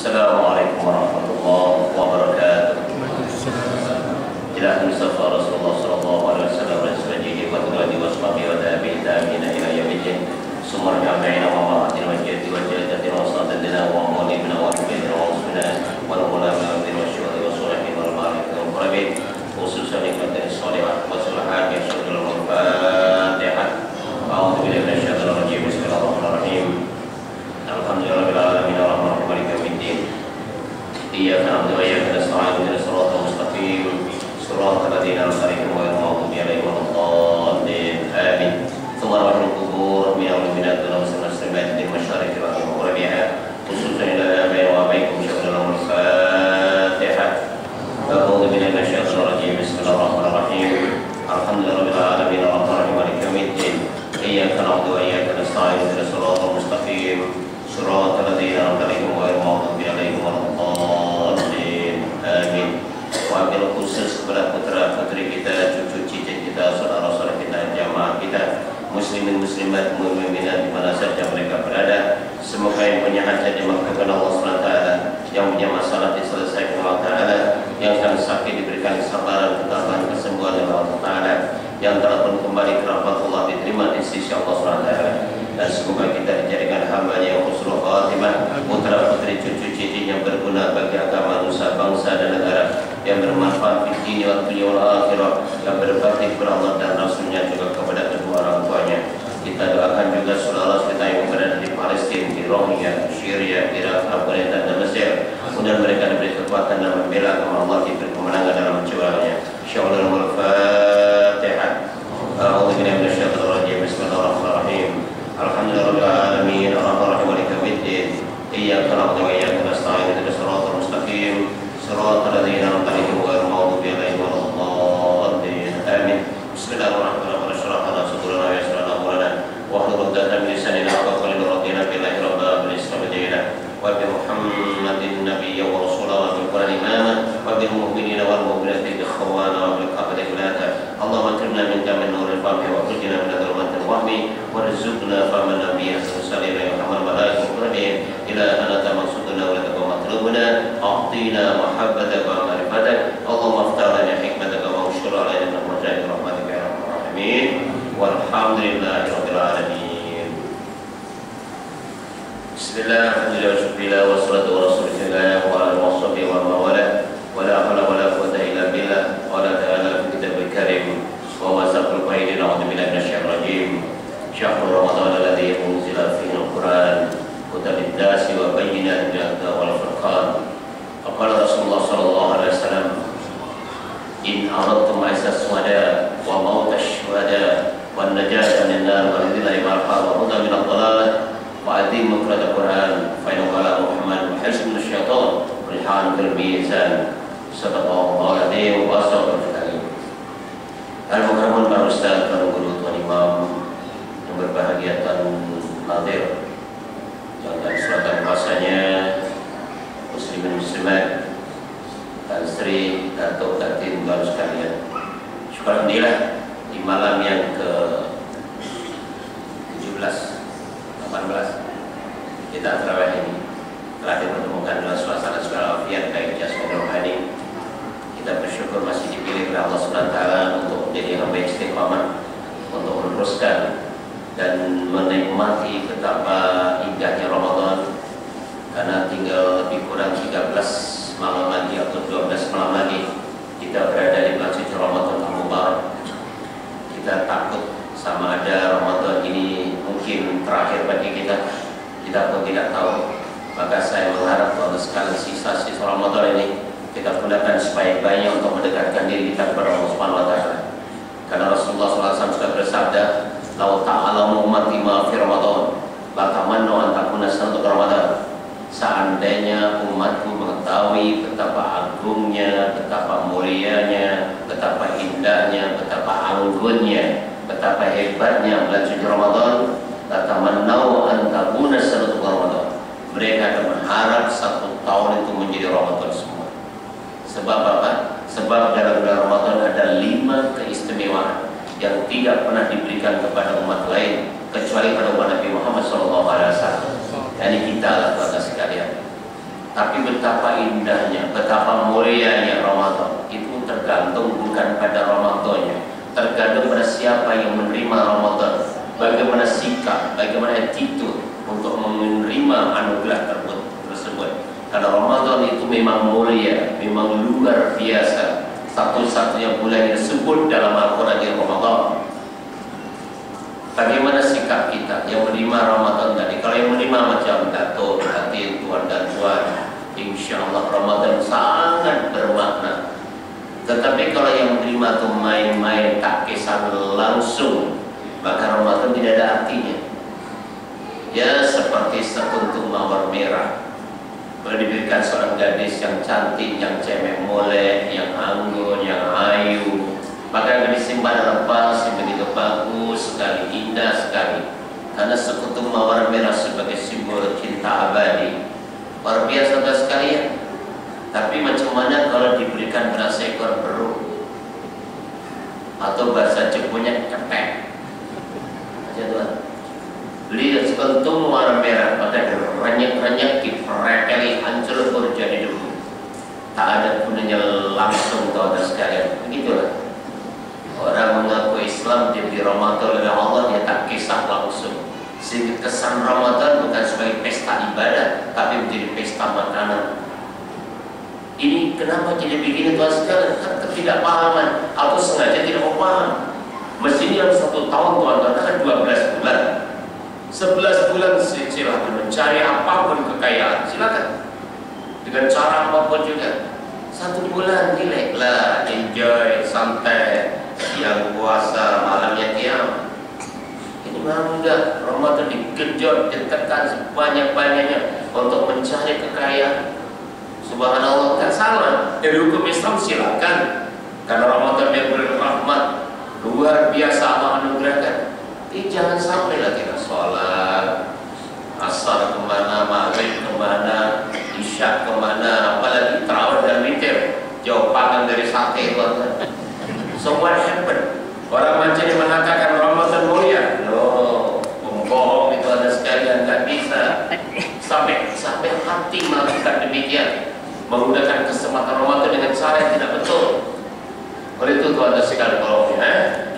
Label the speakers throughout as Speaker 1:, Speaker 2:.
Speaker 1: Assalamualaikum warahmatullahi wabarakatuh. Ila Mustafa Rasulullah sallallahu alaihi wasallam wa sahbihi wa alihi wa sahbihi wa tabi'in ila yaumiddin. Sumarna baina wa ma'atin wa jati wa jadati wa sadadina wa mawlina wa bina wa usbina wa ulama wa syuhada wa salihin wal barik wa qarabin khususan nikmatin shalihat wa salahat ya syukurul Fatihah. A'udzu billahi minasyaitonir rajim. Bismillahirrahmanirrahim. Alhamdulillahirabbil alamin arrahmanir rahim maliki yaumiddin. Iyyaka na'budu wa iyyaka nasta'in ihdinas siratal mustaqim siratal ladzina an'amta 'alaihim ghairil maghdubi 'alaihim waladdallin. Amin. Tsumma rahmatul qubur minal mu'minati wal muslimat min masyariqi wal maghribiha khususan ila abaina wa abaikum syukurul Fatihah. A'udzu billahi minasyaitonir rajim. Bismillahirrahmanirrahim. Alhamdulillahirabbil alamin arrahmanir rahim maliki yaumiddin. Iyyaka na'budu wa iyyaka nasta'in ihdinas siratal mustaqim siratal ladzina an'amta 'alaihim ghairil maghdubi 'alaihim waladdallin. Amin. Wabil khusus kepada putra-putri kita, cucu cicit kita, saudara-saudara kita, jamaah kita, muslimin muslimat, mukminat di mana saja mereka berada. Semoga yang punya hajat dimakamkan Allah SWT, yang punya masalah diselesaikan Allah Ta'ala, yang sedang sakit diberikan kesabaran, ketabahan, kesembuhan oleh Allah Ta'ala, yang telah pun kembali ke rahmat Allah diterima di sisi Allah SWT. Dan semoga kita dijadikan hamba yang husnul khatimah, putra putri cucu cicit yang berguna bagi agama, nusa, bangsa dan negara, yang bermanfaat di dunia wal akhirah, yang berbakti kepada Allah dan Rasulnya, juga kepada kedua orang tuanya. Kita doakan juga saudara kita yang berada di Palestina, di Rohingya, Syria, Irak, Afghanistan dan Mesir. Mudah mereka diberi kekuatan dalam membela agama Allah, diberi kemenangan dalam menjualnya. Insyaallah. Al-Fatihah. A'udzu billahi minasyaitonir rajim. Bismillahirrahmanirrahim. Alhamdulillahirabbil alamin arrahmanir rahim maliki yaumiddin. Iyyaka na'budu wa iyyaka nasta'in ihdinas siratal mustaqim siratal ladzina an'amta 'alaihim ghairil maghdubi 'alaihim waladdallin. Amin. Bismillahirrahmanirrahim. Syarahna sadrana wa yassirna amrana wa hlul 'uqdatam min lisanina yafqahu qawlana billahi rabbil islam diina wa bi Muhammadin nabiyyan wa rasulan wa bil Qur'ani imama wa bil mu'minina wal mu'minati ikhwana wa bil qadri ulata. Allahumma akrimna minka min nuril fahmi wa akhrijna min dhulumatil wahmi warzuqna fahman nabiyyin sallallahu alaihi wa sallam ila anata maqsuduna wa laka matlubuna a'tina mahabbataka wa ma'rifataka. Allahumma aftah lana hikmataka wa ushur alaina rahmatika rahmatika ya rabbal alamin. Walhamdulillahi rabbil alamin. Bismillah, alhamdulillah, wa syukurillah, wa salatu wa rasulillah wa ala washabihi wa mawala wa la hawla wa la quwwata illa billah wa la ta'ala fi kitabil karim wa wasaqul qaidin a'udzu billahi minasyaitonir rajim. Syahrul Ramadan alladzi unzila fihi al-Qur'an hudan lin-nasi wa bayyinatin minal huda wal furqan. Qala Rasulullah sallallahu alaihi wasallam, in aradtum aisas suhada wa mautash shuhada wan najata minan nar wa ridha marha wa hudan minad dhalalah wa azimu qira'atul Qur'an fa inna qala Muhammad hasbun syaitan rihan fil mizan. Sadaqallahu alaihi wa sallam. Al-Mukarramun Pak Ustaz, Pak Guru, Tuan Imam yang berbahagia, Tuan Nadir, dan selatan kuasanya, muslimin muslimat, Tan Sri, Datuk, Datin, baru sekalian. Syukur alhamdulillah di malam yang ke-17, 18 kita tarawih ini telah dipertemukan dalam suasana segala afiat baik jasmani dan rohani. Kita bersyukur masih dipilih oleh Allah SWT untuk menjadi hamba istiqamah, untuk meneruskan dan menikmati betapa indahnya Ramadan, karena tinggal lebih kurang 13 malam lagi atau 12 malam lagi kita berada di bulan suci Ramadan Al-Mubarak. Kita takut sama ada Ramadan ini mungkin terakhir bagi kita pun tidak tahu. Maka saya mengharap pada sekali sisa-sisa Ramadan ini kita gunakan sebaik-baiknya untuk mendekatkan diri kita kepada Allah Subhanahu wa taala. Karena Rasulullah SAW sudah bersabda, "Lau ta'alamu ummati ma fi Ramadan, la tamannu an takuna sanata Ramadan." Seandainya umatku mengetahui betapa agungnya, betapa mulianya, betapa indahnya, betapa anggunnya, betapa hebatnya bulan suci Ramadan, la tamannu an takuna sanata Ramadan. Mereka akan berharap 1 tahun itu menjadi Ramadan semua. Sebab apa? Sebab dalam bulan Ramadan ada 5 keistimewaan yang tidak pernah diberikan kepada umat lain kecuali pada umat Nabi Muhammad SAW. Dan kita lah tuan sekalian. Tapi betapa indahnya, betapa mulianya Ramadan itu tergantung bukan pada Ramadannya, tergantung pada siapa yang menerima Ramadan, bagaimana sikap, bagaimana attitude untuk menerima anugerah tersebut. Karena Ramadan itu memang mulia, memang luar biasa. Satu-satunya bulan yang disebut dalam Al-Quran di Ramadan. Bagaimana sikap kita yang menerima Ramadan tadi? Kalau yang menerima macam Dato, hati Tuan dan Tuan, insya Allah Ramadan sangat bermakna. Tetapi kalau yang menerima itu main-main, tak kisah langsung, maka Ramadan tidak ada artinya. Ya seperti sekuntum mawar merah. Kalau diberikan seorang gadis yang cantik, yang cemek molek, yang anggun, yang ayu, maka disimpan dalam vas yang begitu bagus sekali, indah sekali. Karena sekutu mawar merah sebagai simbol cinta abadi. Luar biasa sekalian. Tapi macam mana kalau diberikan pada seekor beruk, atau bahasa Jepungnya ketek aja Tuhan. Lihat sekuntum mawar merah, maka renyek-renyek, dipreteli, hancur jadi debu. Tak ada gunanya langsung Tuhan sekalian. Begitulah. Orang mengaku Islam di Ramadan oleh Allah, dia tak kisah langsung. Sehingga kesan Ramadan bukan sebagai pesta ibadah, tapi menjadi pesta makanan. Ini kenapa jadi begini Tuhan sekalian? Kan ketidakpahaman atau sengaja tidak mau paham. Mestinya dalam 1 tahun Tuhan kan 12 bulan. 11 bulan silahkan mencari apapun kekayaan, silakan. Dengan cara apapun juga. 1 bulan relax lah, enjoy, santai. Siang puasa, malamnya diam. Ini memang enggak. Ramadan digenjot, ditekan sebanyak-banyaknya untuk mencari kekayaan. Subhanallah, kan salah. Dari hukum Islam silakan. Karena Ramadan yang berrahmat, luar biasa Allah anugerahkan. Tapi jangan sampai lah kita sholat, asar kemana, maghrib kemana, isya kemana, apalagi tarawih dan witir, jauh panggang dari sate Tuhan. So what happened? Orang macam yang mengatakan Ramadan mulia, no, pembohong itu ada sekalian, nggak bisa. Sampai hati melakukan demikian, menggunakan kesempatan Ramadan dengan cara yang tidak betul. Oleh itu Tuhan sekalian, kalau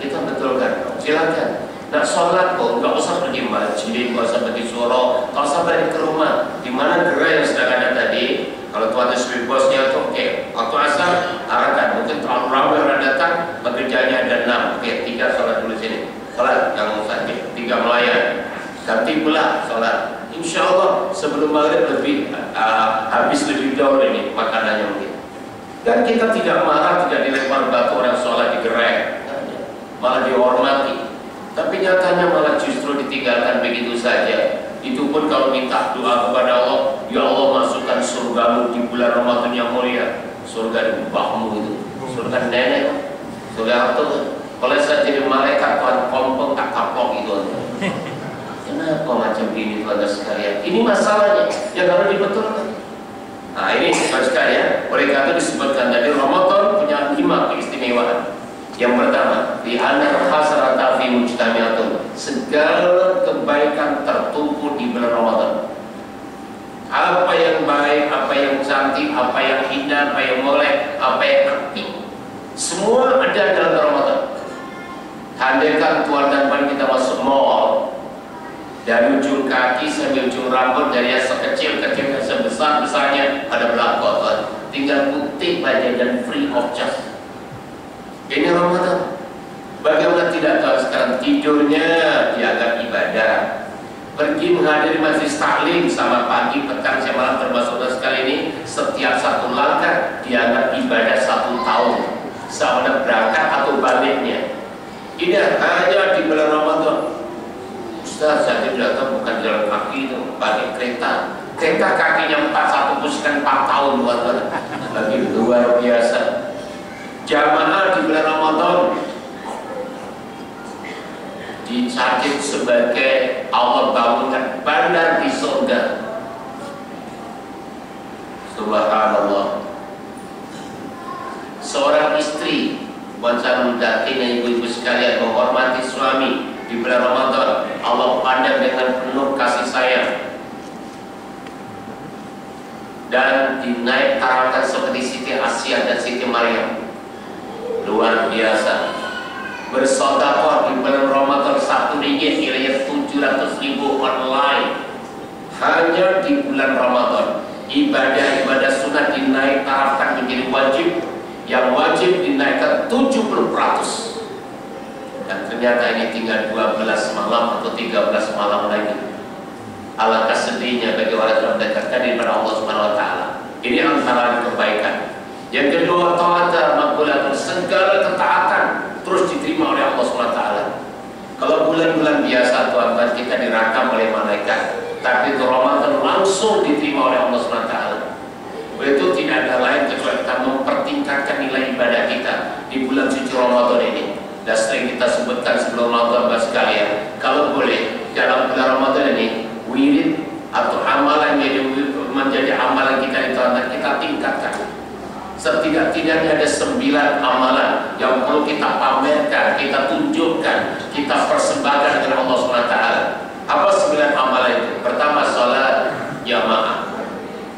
Speaker 1: kita betulkan, silakan. Nak sholat pun nggak usah pergi masjid, nggak usah pergi surau, nggak usah balik ke rumah. Di mana gerai yang sedang ada tadi? Kalau Tuhan sebagai bosnya itu oke. Waktu asar arahkan, mungkin terlalu ramai orang datang, pekerjaannya ada 6. Oke, 3 sholat dulu sini. Sholat yang sakit, 3 melayan. Ganti pula sholat. Insya Allah sebelum maghrib lebih habis lebih jauh ini makanannya mungkin. Dan kita tidak marah, tidak dilempar batu orang sholat di gerai, malah dihormati. Tapi nyatanya malah justru ditinggalkan begitu saja. Itu pun kalau minta doa kepada Allah, ya Allah masukkan surgamu di bulan Ramadan yang mulia. Surga di bawahmu itu, surga nenek, surga itu. Kalau saya jadi malaikat Tuhan kompong tak kapok itu. Kenapa macam ini Tuhan sekalian? Ini masalahnya yang harus dibetulkan. Nah ini Tuhan sekalian, oleh karena itu disebutkan tadi Ramadan punya 5 keistimewaan. Yang pertama, di anna hasrata fi mujtami'atun, segala kebaikan tertumpu di bulan Ramadan. Apa yang baik, apa yang cantik, apa yang indah, apa yang molek, apa yang antik, semua ada dalam Ramadan. Andaikan Tuhan dan Tuhan kita masuk mall, dari ujung kaki sampai ujung rambut, dari yang sekecil-kecil sebesar-besarnya ada belakang, tinggal bukti saja dan free of charge. Ini Ramadan. Bagaimana tidak tahu sekarang tidurnya dianggap ibadah, pergi menghadiri majelis taklim sama pagi, petang, siang malam termasuk sekali ini, setiap 1 langkah dianggap ibadah 1 tahun, sama berangkat atau baliknya. Ini hanya di bulan Ramadan. Ustaz, saya tidak tahu, bukan jalan kaki itu, pakai kereta. Kereta kakinya 1 pusikan 4 tahun buat lagi luar biasa. Jamaah di bulan Ramadan dicatat sebagai Allah bangunkan bandar di surga. Subhanallah. Seorang istri wanita mendakini ibu-ibu sekalian menghormati suami di bulan Ramadan, Allah pandang dengan penuh kasih sayang. dan dinaik tarafkan seperti Siti Asia dan Siti Maryam. Luar biasa. Bersedekah di bulan Ramadan 1 ringgit kira-kira 700.000 online hanya di bulan Ramadan. Ibadah-ibadah sunat dinaik tarafkan menjadi wajib, yang wajib dinaikkan 70%. Dan ternyata ini tinggal 12 malam atau 13 malam lagi. Alangkah sedihnya bagi orang yang mendekatkan diri kepada Allah Subhanahu wa taala. Ini antara kebaikan. Yang kedua, taat makbulatun, segala ketaatan terus diterima oleh Allah Subhanahu wa taala. Kalau bulan-bulan biasa tuan-tuan kita dirakam oleh malaikat, tapi itu Ramadan langsung diterima oleh Allah Subhanahu wa taala. Itu tidak ada lain kecuali kita mempertingkatkan nilai ibadah kita di bulan suci Ramadan ini. Dan sering kita sebutkan sebelum Ramadan sekalian, kalau boleh dalam bulan Ramadan ini wirid atau amalan yang menjadi amalan kita itu kita tingkatkan. Setidak-tidaknya ada 9 amalan yang perlu kita pamerkan, kita tunjukkan, kita persembahkan kepada Allah SWT. Apa 9 amalan itu? Pertama, sholat jamaah.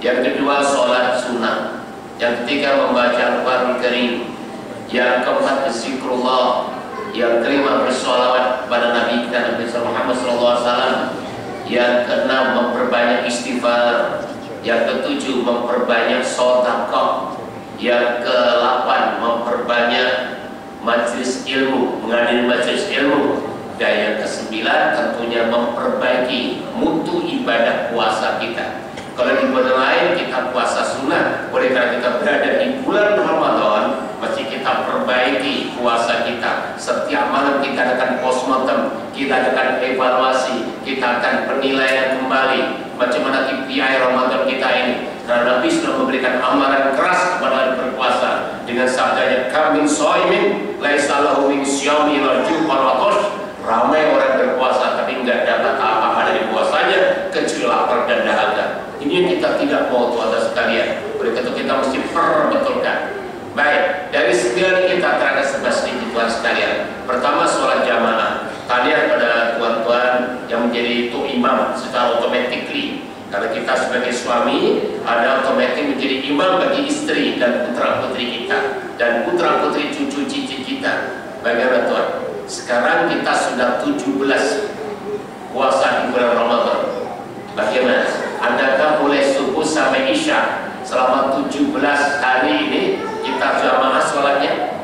Speaker 1: Yang kedua, sholat sunnah. Yang ketiga, membaca Al-Quran Karim. Yang keempat, zikrullah. Yang kelima, bersolawat pada Nabi kita Nabi Muhammad SAW. Yang keenam, memperbanyak istighfar. Yang ketujuh, memperbanyak sedekah. Yang ke-8, memperbanyak majelis ilmu, menghadiri majelis ilmu. Dan yang ke-9, tentunya memperbaiki mutu ibadah puasa kita. Kalau di bulan lain kita puasa sunnah, oleh karena kita berada di bulan Ramadan, mesti kita perbaiki puasa kita. Setiap malam kita akan postmortem, kita akan evaluasi, kita akan penilaian kembali macam mana KPI Ramadan kita ini. Karena Nabi sudah memberikan amaran keras kepada berpuasa dengan sabdanya, "Kam min shaimin laisa lahu min syiyami illa al-ju' wal 'atash." Ramai orang berpuasa tapi enggak dapat apa-apa dari puasanya kecuali lapar dan dahaga. Ini yang kita tidak mau, tuan-tuan sekalian. Oleh karena itu kita mesti perbetulkan. Baik, dari 9 kita terhadap 11 ini tuan sekalian. Pertama, sholat jamaah. Tahniah pada tuan-tuan yang menjadi itu imam secara automatically. Kalau kita sebagai suami ada otomatis menjadi imam bagi istri dan putra putri kita dan putra putri cucu cici kita. Bagaimana tuan? Sekarang kita sudah 17 puasa di bulan Ramadan. Bagaimana? Adakah mulai subuh sampai isya selama 17 hari ini kita jamaah sholatnya?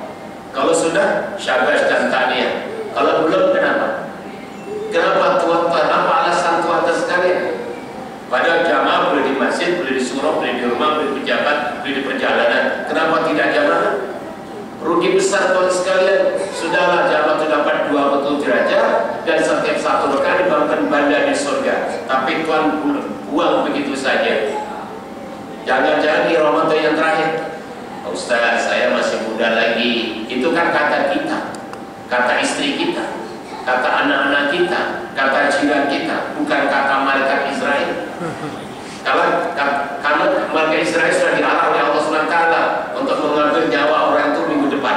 Speaker 1: Kalau sudah, syabas dan tahniah. Kalau belum, kenapa? Kenapa tuan-tuan? Apa alasan tuan-tuan sekalian? Padahal jamaah boleh di masjid, boleh di surau, boleh di rumah, boleh di pejabat, boleh di perjalanan. Kenapa tidak jamaah? Rugi besar tuan sekalian. Sudahlah jamaah itu dapat 2 derajat dan setiap 1 rakaat dibangun banda di surga. Tapi tuan buang begitu saja. Jangan-jangan di Ramadan yang terakhir, Ustaz, saya masih muda lagi. Itu kan kata kita, kata istri kita, kata anak-anak kita, kata jiran kita, bukan kata malaikat Israel. Karena malaikat Israel sudah dilarang oleh Allah SWT untuk mengambil nyawa orang itu minggu depan.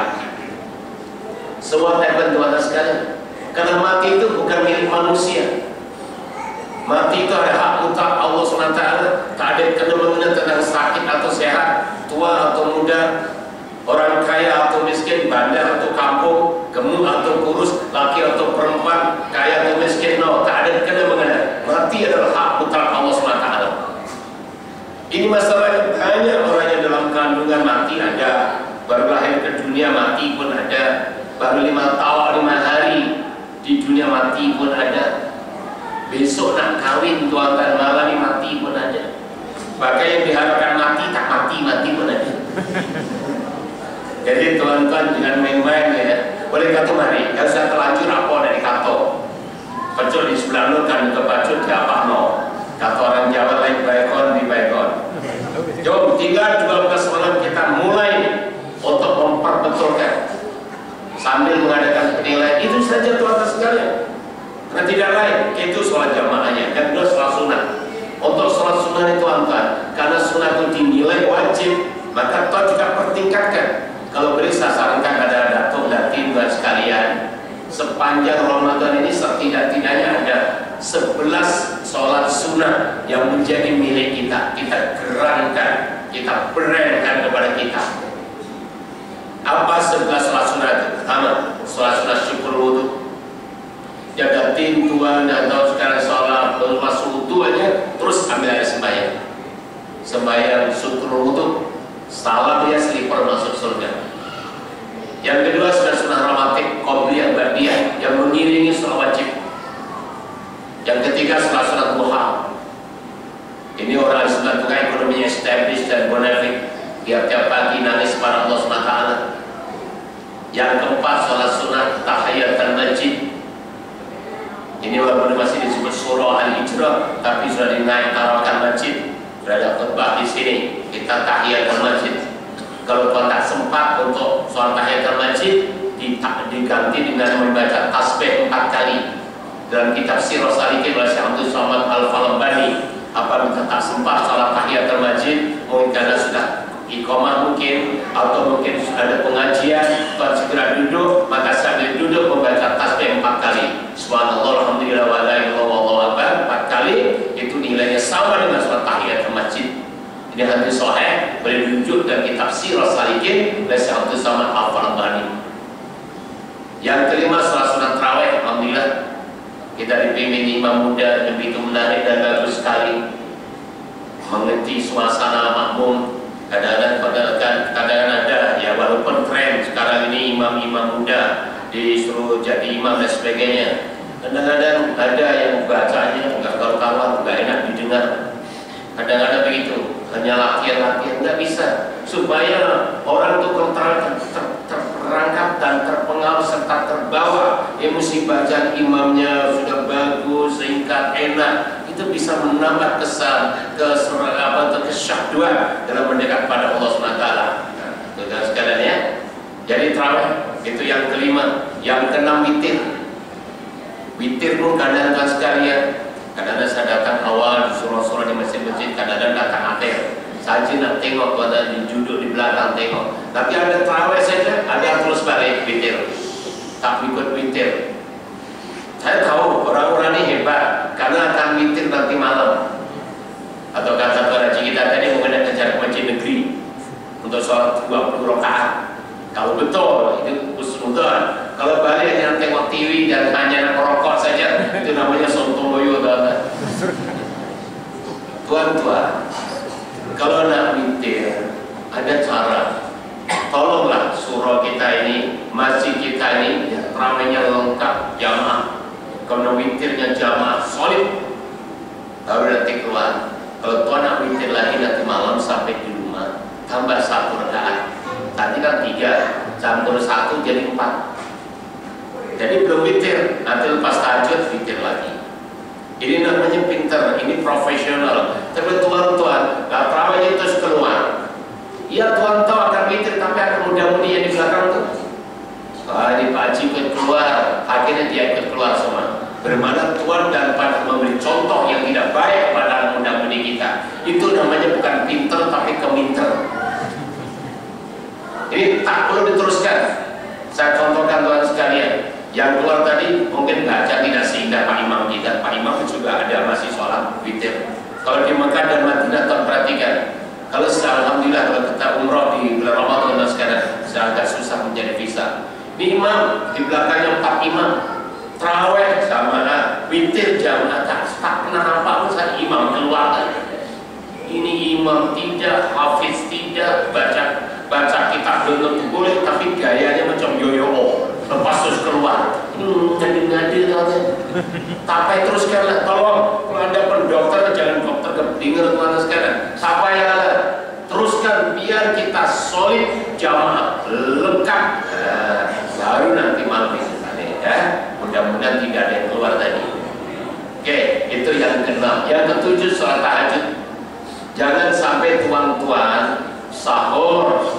Speaker 1: Semua teman-teman sekalian, karena mati itu bukan milik manusia. Mati itu ada hak mutlak Allah SWT. Tak ada kena-mengena tentang sakit atau sehat, tua atau muda, orang kaya atau miskin, bandar atau kampung, gemuk atau kurus, laki atau perempuan, kaya atau miskin. No, tak ada kena-mengena. Mati adalah hak mutlak Allah SWT. Ini masalahnya, banyak orang yang dalam kandungan mati ada, baru lahir ke dunia mati pun ada, baru 5 tahun 5 hari di dunia mati pun ada, besok nak kawin tuan-tuan malam ini mati pun ada. Bahkan yang diharapkan mati tak mati pun ada. Jadi tuan-tuan jangan main-main ya. Boleh kata mari, kalau saya terlanjur apa dari kantor pecul di sebelah lu kan ke pacul di apa no. Kata orang Jawa lain baikon di baikon. Jom tinggal 12 malam kita mulai untuk memperbetulkan sambil mengadakan penilaian. Itu saja tuan-tuan sekalian. Karena tidak lain, itu sholat jamaahnya. Yang kedua sholat sunnah. Untuk sholat sunnah itu tuan-tuan, karena sunnah itu dinilai wajib, maka tuan juga pertingkatkan. Kalau beri saya sarankan ada datuk dan tuan sekalian, sepanjang Ramadan ini setidak-tidaknya ada 11 sholat sunnah sunnah yang menjadi milik kita, kita gerankan, kita brandkan kepada kita. Apa 11 sholat sunnah itu? Pertama, sholat sunnah syukur wudhu. Jaga Tuhan dan tahu sekarang sholat masuk wudhu aja, terus ambil air sembahyang. Sembahyang syukur wudhu, salam ya slipper masuk surga. Yang kedua sunnah rawatib qobliyah ba'diyah yang mengiringi sholat wajib. Yang ketiga sholat duha. Ini orang Islam bukan ekonominya established dan bonafide, tiap-tiap pagi nangis pada Allah SWT. Yang keempat sholat sunnah tahiyatul masjid. Ini walaupun masih disebut surah Al-Hijrah, tapi sudah dinaik tarakan masjid, sudah ada khutbah di sini. Kita tahiyatul masjid. Kalau kau tak sempat untuk sholat tahiyatul masjid, diganti dengan membaca tasbih 4 kali. Dalam kitab Sirah Salikin oleh Syekh Abdul Somad Al-Falabani, apabila tak sempat sholat tahiyatul masjid, mungkin karena sudah iqamah mungkin, atau mungkin sudah ada pengajian, tuan segera duduk, maka sambil duduk membaca tasbih 4 kali. Subhanallah, alhamdulillah, wa la ilaha illallah, wallahu akbar 4 kali, itu nilainya sama dengan sholat tahiyatul masjid. Ini hadis sahih, boleh dirujuk dalam kitab Sirah Salikin oleh Syekh Abdul Somad Al-Falabani. Yang kelima sholat sunat tarawih, alhamdulillah kita dipimpin imam muda yang begitu menarik dan bagus sekali, mengerti suasana makmum. Kadang-kadang ada ya, walaupun tren sekarang ini imam-imam muda disuruh jadi imam dan sebagainya. Kadang-kadang ada yang bacanya nggak karu-karuan, nggak enak didengar. Kadang-kadang begitu, hanya latihan-latihan, nggak bisa. Supaya orang itu terperangkap dan terpengaruh serta terbawa, ya mesti bacaan imamnya sudah bagus, singkat, enak. Itu bisa menambah kesan kesyahduan dalam mendekat pada Allah SWT. Itu dan sekalian ya. Jadi tarawih itu yang kelima. Yang keenam witir. Witir pun kadang-kadang sekalian. Kadang-kadang saya datang awal di surah-surah di masjid-masjid, kadang-kadang datang akhir. Saja nak tengok, ada duduk di belakang tengok. Tapi ada tarawih saja, ada terus balik witir. Tak ikut witir. Saya tahu orang-orang ini hebat karena akan witir nanti malam. Atau kata para kita tadi mungkin ada cara masjid negeri untuk sholat 20 rakaat. Kalau betul itu husnudzon. Kalau balik hanya tengok TV dan hanya merokok saja, itu namanya sontoloyo. Tuan-tuan, kalau nak witir ada cara. Tolonglah surau kita ini, masjid kita ini, ramainya lengkap jamaah. Kalau witirnya jamaah solid, baru nanti keluar. Kalau tuan nak witir lagi nanti malam sampai di rumah, tambah 1 rakaat. Tadi kan 3, campur 1 jadi 4. Jadi belum witir, nanti lepas tahajud witir lagi. Ini namanya pinter, ini profesional. Tapi tuan-tuan, nggak terawihnya terus keluar. Iya tuan tahu akan witir, tapi ada muda-mudi yang di belakang tuh. Wah, ini Pak Haji ikut keluar, akhirnya dia ikut keluar semua. Bermana tuan dan pada memberi contoh yang tidak baik pada muda-mudi kita. Itu namanya bukan pinter, tapi keminter. Ini tak perlu diteruskan. Saya contohkan tuan sekalian. Yang keluar tadi mungkin baca tidak seindah Pak Imam kita. Pak Imam juga ada masih sholat witir. Kalau di Mekah dan Madinah tuan perhatikan. Kalau alhamdulillah kalau kita umroh di bulan Ramadan sekarang, saya agak susah mencari visa. Ini imam di belakangnya 4 imam. Taraweh sama witir jamaah tak pernah nampak pun saya imam keluar. Ini imam tidak, hafiz tidak, baca kitab belum boleh, tapi gayanya macam yoyo. Lepas terus keluar, jadi ngadir katanya. Tapi teruskanlah, tolong kalau anda pendokter jangan dokter keblinger kemana sekarang. Siapa yang ada? Teruskan biar kita solid jamaah lengkap. Baru nanti malam ini ya. Mudah-mudahan tidak ada yang keluar tadi. Oke, itu yang ke-6. Yang ke-7 sholat tahajud. Jangan sampai tuan-tuan sahur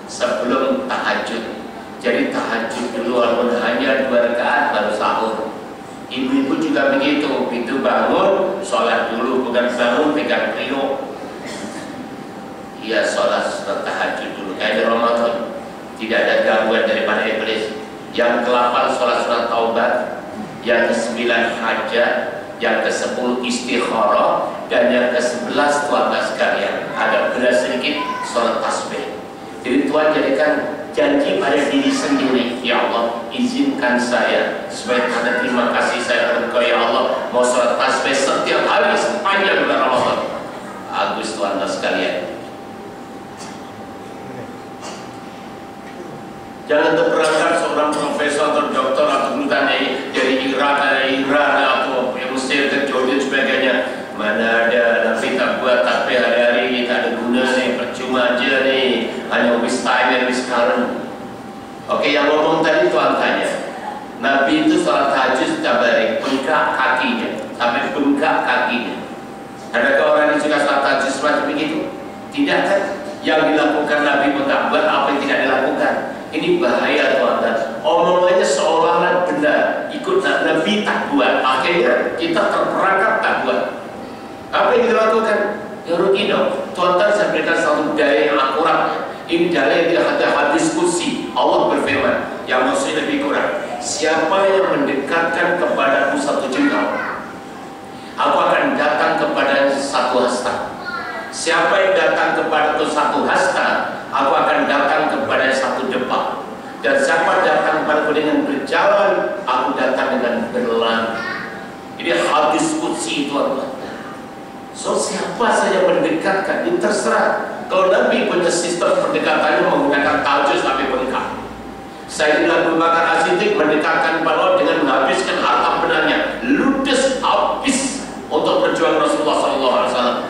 Speaker 1: sebelum tahajud. Jadi tahajud dulu walaupun hanya 2 rakaat baru sahur. Ibu-ibu juga begitu, begitu bangun sholat dulu, bukan bangun pegang periuk. Iya sholat tahajud dulu. Kayak di Ramadan tidak ada gangguan daripada iblis. Yang ke-8 sholat sunat taubat. Yang ke-9 hajat. yang ke-10 istikharah, dan yang ke-11 Tuhan sekalian agak berat sedikit sholat tasbih. Jadi Tuhan jadikan janji pada diri sendiri, ya Allah izinkan saya supaya tanda terima kasih saya kepada Engkau ya Allah mau sholat tasbih setiap hari sepanjang bulan Ramadan. Agus Tuhan sekalian. Jangan terperangkap seorang profesor atau dokter atau bukan dari Iran atau Mesir ke Jordan sebagainya. Mana ada Nabi tak buat tapi hari-hari tak ada guna nih, percuma aja nih, hanya waste time and waste current. Oke, yang ngomong tadi Tuhan tanya, Nabi itu sholat tahajud tabarik, bengkak kakinya, sampai bengkak kakinya. Adakah orang yang suka sholat tahajud semacam begitu? Tidak kan? Yang dilakukan Nabi pun tak buat, apa yang tidak dilakukan. Ini bahaya tuan-tuan. Omongannya seolah-olah benar, ikut Nabi tak buat. Akhirnya kita terperangkap tak buat. Apa yang dilakukan? Ya rugi dong. Tuan-tuan saya berikan satu dalil yang akurat. Ini dalil yang ada hadis kursi. Allah berfirman, yang maksudnya lebih kurang. Siapa yang mendekatkan kepadaku 1 jengkal, aku akan datang kepada 1 hasta. Siapa yang datang kepadaku 1 hasta, aku akan datang kepada 1 depak. Dan siapa datang kepadaku dengan berjalan, aku datang dengan berlari. Ini hadis kursi tuan-tuan. So siapa saja mendekatkan, ini terserah. Kalau Nabi punya sistem pendekatannya menggunakan tahajud sampai bengkak. Sayyidina Abu Bakar As-Siddiq mendekatkan kepada Allah dengan menghabiskan harta benarnya, ludes habis untuk perjuangan Rasulullah SAW.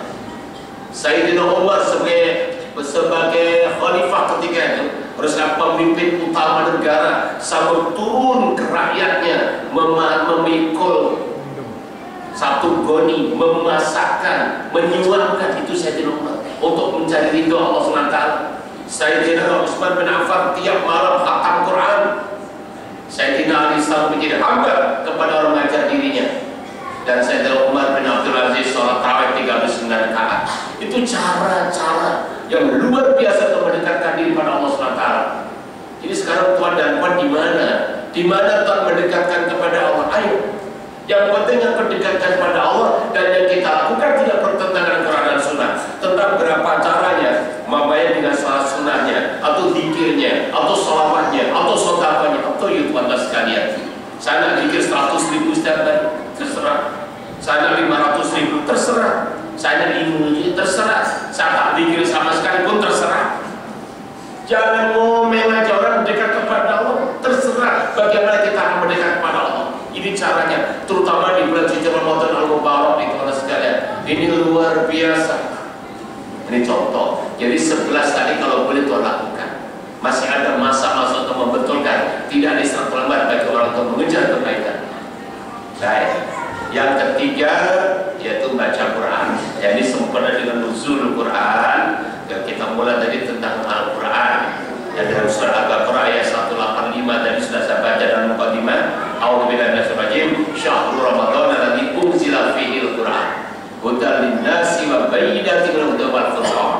Speaker 1: Sayyidina Umar sebagai khalifah ketika itu, harusnya pemimpin utama negara, sambil turun ke rakyatnya, memikul 1 goni, memasakkan, menyuapkan, itu Sayyidina Umar untuk mencari ridho Allah SWT. Sayyidina Utsman bin Affan tiap malam khatam Quran. Sayyidina Ali selalu menjadi hamba kepada orang mengajar dirinya. Dan Sayyidina Umar bin Abdul Aziz sholat tarawih 39 rakaat. Itu cara-cara yang luar biasa untuk mendekatkan diri pada Allah SWT. Jadi sekarang tuan dan puan di mana? Di mana tuan mendekatkan kepada Allah? Ayo. Yang penting yang mendekatkan kepada Allah dan yang kita lakukan tidak bertentangan Quran dan Sunnah. Tentang berapa caranya, membayar dengan salat sunnahnya, atau zikirnya, atau sholawatnya, atau sodakanya, atau ya tuan sekalian. Saya nak zikir 100.000 setiap hari, terserah. Saya nak 500.000, terserah. Saya nak 5 terserah. Saya tak zikir sama sekali pun terserah. Jangan ngomel aja orang mendekat kepada Allah, terserah bagaimana kita akan mendekat kepada Allah. Ini caranya, terutama di bulan suci Ramadan Al-Mubarak itu Allah sekalian. Ini luar biasa. Ini contoh. Jadi 11 tadi kalau boleh Tuhan lakukan. Masih ada masa-masa untuk membetulkan. Tidak ada istilah terlambat bagi orang untuk mengejar kebaikan. Baik. Yang ketiga yaitu baca Quran. Jadi sempurna dengan nuzul Quran. Dan kita mulai tadi tentang Al-Quran. Yang dalam surah Al-Baqarah ayat 185 tadi sudah saya baca dalam mukadimah. A'udzubillahi minasyaitonir rajim. Syahrul Ramadan alladzi unzila fihil Quran. Hudan linnasi wa bayyinatin minal huda wal furqan.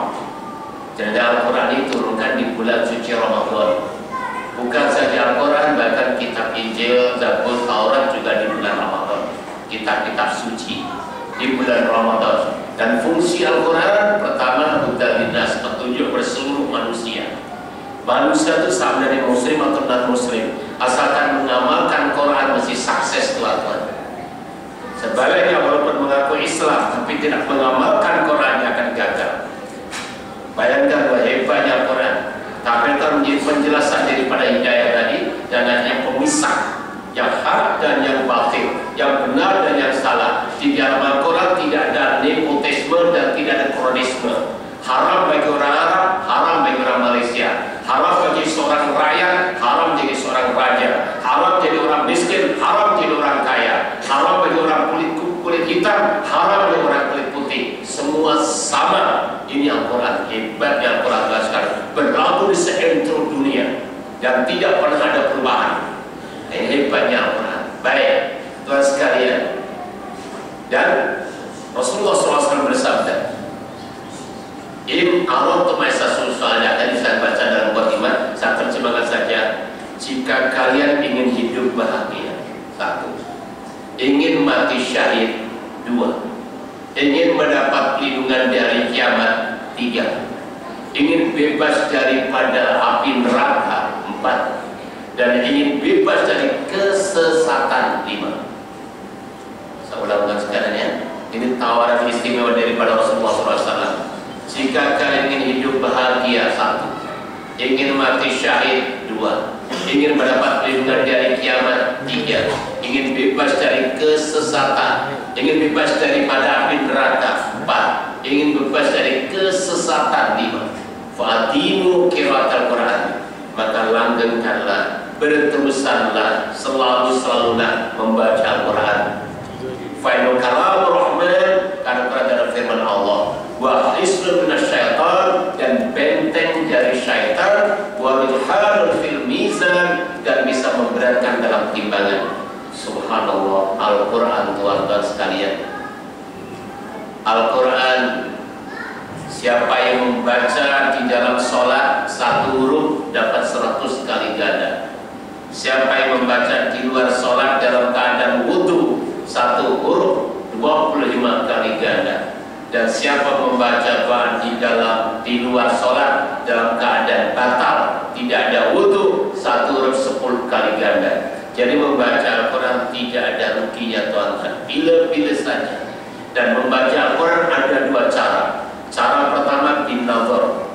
Speaker 1: Jadi Al-Quran diturunkan di bulan suci Ramadan. Bukan saja Al-Quran, bahkan kitab Injil, Zabur, Taurat juga di bulan Ramadan. Kitab-kitab suci di bulan Ramadan. Dan fungsi Al-Quran pertama hudan linnas, petunjuk berseluruh manusia. Manusia itu sama dari muslim atau non-muslim, asalkan mengamalkan Quran mesti sukses tuan-tuan. Sebaliknya walaupun mengaku Islam tapi tidak mengamalkan Quran dia akan gagal. Bayangkan bahwa hebatnya Quran, tapi itu menjadi penjelasan daripada hidayah tadi dan hanya pemisah yang hak dan yang batil, yang benar dan yang salah. Di dalam Al-Quran tidak ada nepotisme dan tidak ada kronisme. Haram bagi orang Arab, haram bagi orang Malaysia. Haram bagi seorang rakyat, haram jadi seorang raja. Haram jadi orang miskin, haram jadi orang kaya. Haram bagi orang kulit hitam, haram bagi orang kulit putih. Semua sama. Ini Al-Quran, hebatnya Al-Quran sekali. Berlaku di seluruh dunia dan tidak pernah ada perubahan. Ini hebatnya Al-Quran. Baik, tuan sekalian. Dan Rasulullah SAW bersabda, In Allah Tumaisa Sulsanya tadi saya baca dalam mukadimah, saya terjemahkan saja. Jika kalian ingin hidup bahagia, 1. ingin mati syahid 2, ingin mendapat perlindungan dari kiamat 3, ingin bebas daripada api neraka 4, dan ingin bebas dari kesesatan 5. Saya ulang-ulang sekalian ya. Ini tawaran istimewa daripada Rasulullah SAW. Jika kalian ingin hidup bahagia 1, ingin mati syahid 2, ingin mendapat perlindungan dari kiamat 3, ingin bebas dari kesesatan, ingin bebas daripada api neraka 4, ingin bebas dari kesesatan 5, fa'adimu qiraatal Quran, maka langgengkanlah, berterusanlah, selalu-selalulah membaca Al-Quran. Fa'inul kalamur rahman, karena Quran adalah firman Allah, wa hisnun minasyaitan, dan benteng dari syaitan, wa midhanun fil mizan, dan bisa memberatkan dalam timbangan. Subhanallah, Al-Quran tuan-tuan sekalian. Al-Quran, siapa yang membaca di dalam sholat 1 huruf dapat 100 kali ganda. Siapa yang membaca di luar sholat dalam keadaan wudhu 1 huruf 25 kali ganda. Dan siapa membaca di luar sholat dalam keadaan batal, tidak ada wudhu, 1 huruf 10 kali ganda. Jadi membaca Al-Quran tidak ada ruginya tuan-tuan, bila-bila saja. Dan membaca Al-Quran ada 2 cara. Cara pertama bin nazar,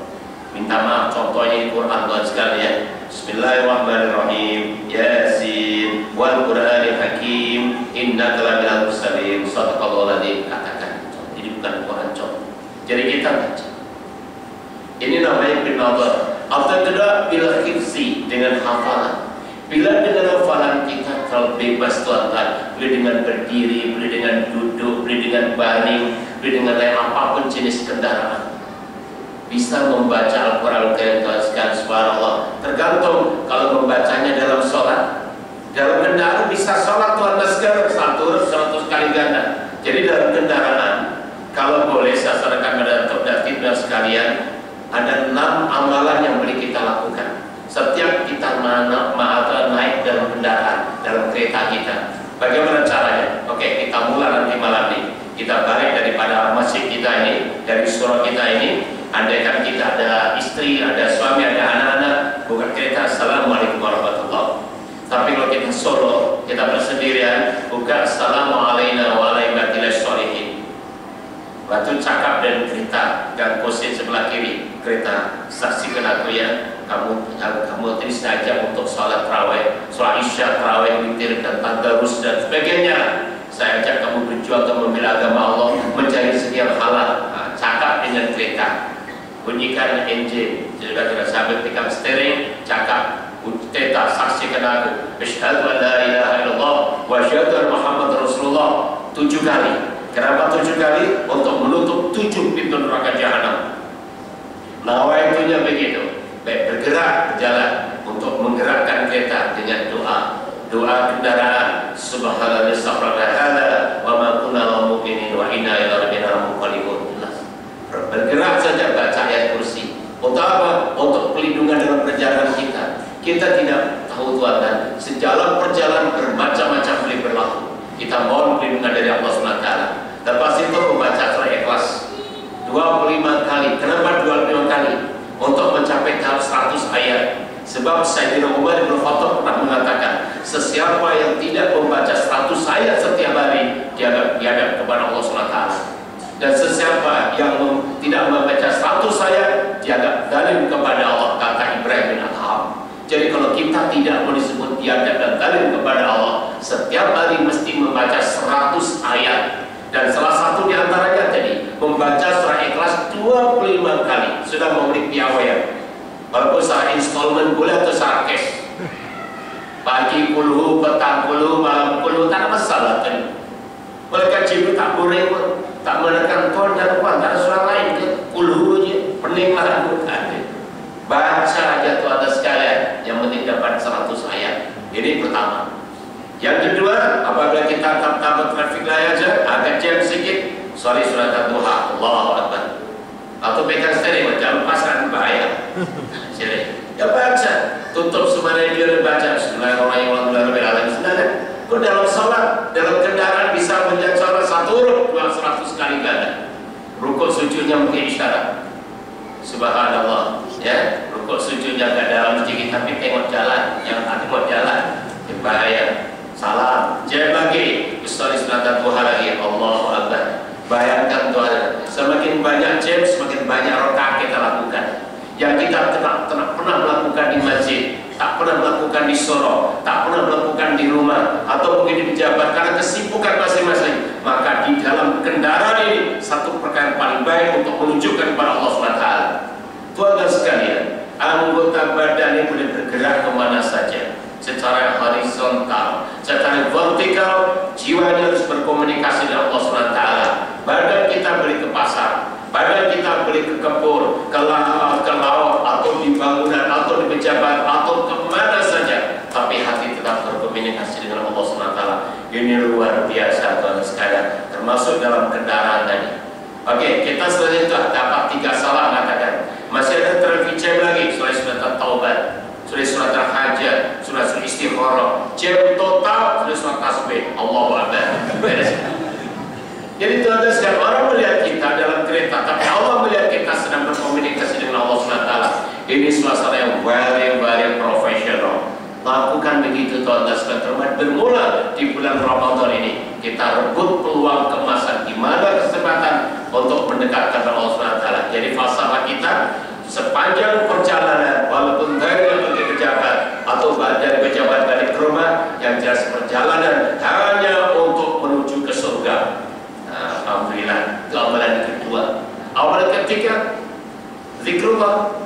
Speaker 1: minta maaf, contohnya Al-Quran tuan sekalian. Bismillahirrahmanirrahim. Yasin wal Qur'anil Hakim, innaka laminal mursalin, shadaqallahul adzim. Katakan, ini bukan Quran contoh. Jadi kita baca. Ini namanya bin nazar. Atau kedua bil hifzi, dengan hafalan. Bila dengan hafalan kita terlalu bebas tuan-tuan, boleh dengan berdiri, boleh dengan duduk, boleh dengan baring, boleh dengan lain apapun jenis kendaraan, bisa membaca Al-Quran tuan sekalian. Subhanallah, tergantung kalau membacanya dalam sholat. Dalam kendaraan bisa sholat tuan-tuan sekalian 100 kali ganda. Jadi dalam kendaraan, kalau boleh saya sarankan pada dan sekalian, ada 6 amalan yang boleh kita lakukan setiap kita naik dalam kendaraan, dalam kereta kita. Bagaimana caranya? Oke, kita mulai nanti malam ini. Kita balik daripada masjid kita ini, dari surau kita ini. Andaikan kita ada istri, ada suami, ada anak-anak, buka kereta, Assalamualaikum warahmatullahi. Tapi kalau kita solo, kita bersendirian, buka Assalamualaikum warahmatullahi wabarakatuh. Batu cakap dan kereta, dan posisi sebelah kiri kereta. Saksikan aku ya, kamu tadi sengaja untuk sholat tarawih, sholat isya, tarawih, witir, dan tadarus dan sebagainya. Saya ajak kamu berjuang untuk membela agama Allah, mencari sekian halal. Cakap dengan kereta, bunyikan enjin. Jadi kita sambil tekan steering, cakap. Kereta, saksikan aku, asyhadu an la ilaha illallah wa asyhadu anna Muhammadar Rasulullah 7 kali. Kenapa 7 kali? Untuk menutup 7 pintu neraka jahanam. Nawaitunya begitu. Baik, bergerak, berjalan untuk menggerakkan kereta dengan doa kendaraan. Subhanallah, subhanallah, wa ma kunna mu'minin wa inna ila rabbina munqalibun. Bergerak saja baca ayat kursi. Untuk apa? Untuk pelindungan dalam perjalanan kita. Kita tidak tahu Tuhan, sejalan perjalanan bermacam-macam boleh berlaku. Kita mohon perlindungan dari Allah SWT. Lepas itu membaca surah Ikhlas 25 kali. Kenapa 25 kali? Untuk mencapai tahap 100 ayat. Sebab Sayyidina Umar bin Khattab pernah mengatakan, sesiapa yang tidak membaca 100 ayat setiap hari, diadab kepada Allah SWT. Dan sesiapa yang tidak membaca 100 ayat, diadab zalim kepada Allah, kata Ibrahim bin Adham. Jadi kalau kita tidak mau disebut diadab dan zalim kepada Allah, setiap hari mesti membaca 100 ayat. Dan salah satu di antaranya tadi, membaca surah Ikhlas 25 kali. Sudah memberi piawai. Walaupun secara installment boleh atau secara cash. Pagi puluh, petang puluh, malam puluh, tak ada masalah tadi. Mereka Jibril tak boleh, tak menekan Tuhan dan Tuhan, tak ada surah lain ke puluh je, peninggalan bukan. Baca aja Tuhan ada sekalian, yang penting dapat 100 ayat. Ini pertama. Yang kedua, apabila kita tabut trafik lain aja, agak jam sedikit, sorry surat Al-Duha, Allahu Akbar. Atau pegang steering, jangan lepaskan, bahaya. Sini, ya baca, tutup semua radio dan baca. Bismillahirrahmanirrahim. Kok dalam sholat, dalam kendaraan bisa menjadi sholat 1 rukuk 100 kali ganda. Rukuk sujudnya mungkin isyarat. Subhanallah, ya. Rukuk sujudnya gak dalam masjid tapi tengok jalan, jangan tengok jalan. Bahaya. Salam. Jangan lagi. Ustaz Islam Tuhan lagi. Allahu Akbar. Bayangkan Tuhan, semakin banyak jam, semakin banyak rakaat kita lakukan. Yang kita pernah melakukan di masjid, tak pernah melakukan di soro, tak pernah melakukan di rumah, atau mungkin di pejabat karena kesibukan masing-masing. Maka di dalam kendaraan ini satu perkara yang paling baik untuk menunjukkan kepada Allah SWT. Tuan-tuan sekalian, anggota badan ini boleh bergerak kemana saja, secara horizontal, secara vertikal. Jiwanya harus berkomunikasi dengan Allah SWT. Badan kita boleh ke pasar, badan kita boleh ke kebun, ke laut, atau di bangunan, atau di pejabat, atau kemana saja, tapi hati tetap berkomunikasi dengan Allah SWT. Ini luar biasa Tuhan sekalian, termasuk dalam kendaraan tadi. Oke, kita selanjutnya dapat 3 salah mengatakan. Masih ada terficer lagi, surat Taubat, surat Al-Hajjah, surat Istikharah, jam total surat tasbih. Allahu Akbar. Beres. Jadi tuan-tuan sekalian, orang melihat kita dalam kereta, tapi Allah melihat kita sedang berkomunikasi dengan Allah SWT. Ini suasana yang very professional. Lakukan begitu tuan-tuan sekalian. Termasuk bermula di bulan Ramadan ini, kita rebut peluang kemasan di mana kesempatan untuk mendekatkan Allah SWT. Jadi falsafah kita sepanjang perjalanan, walaupun dari pejabat atau dari pejabat balik ke rumah, yang jelas perjalanan hanya untuk menuju ke surga. Alhamdulillah, itu amalan kedua. Amalan ketiga, zikrullah.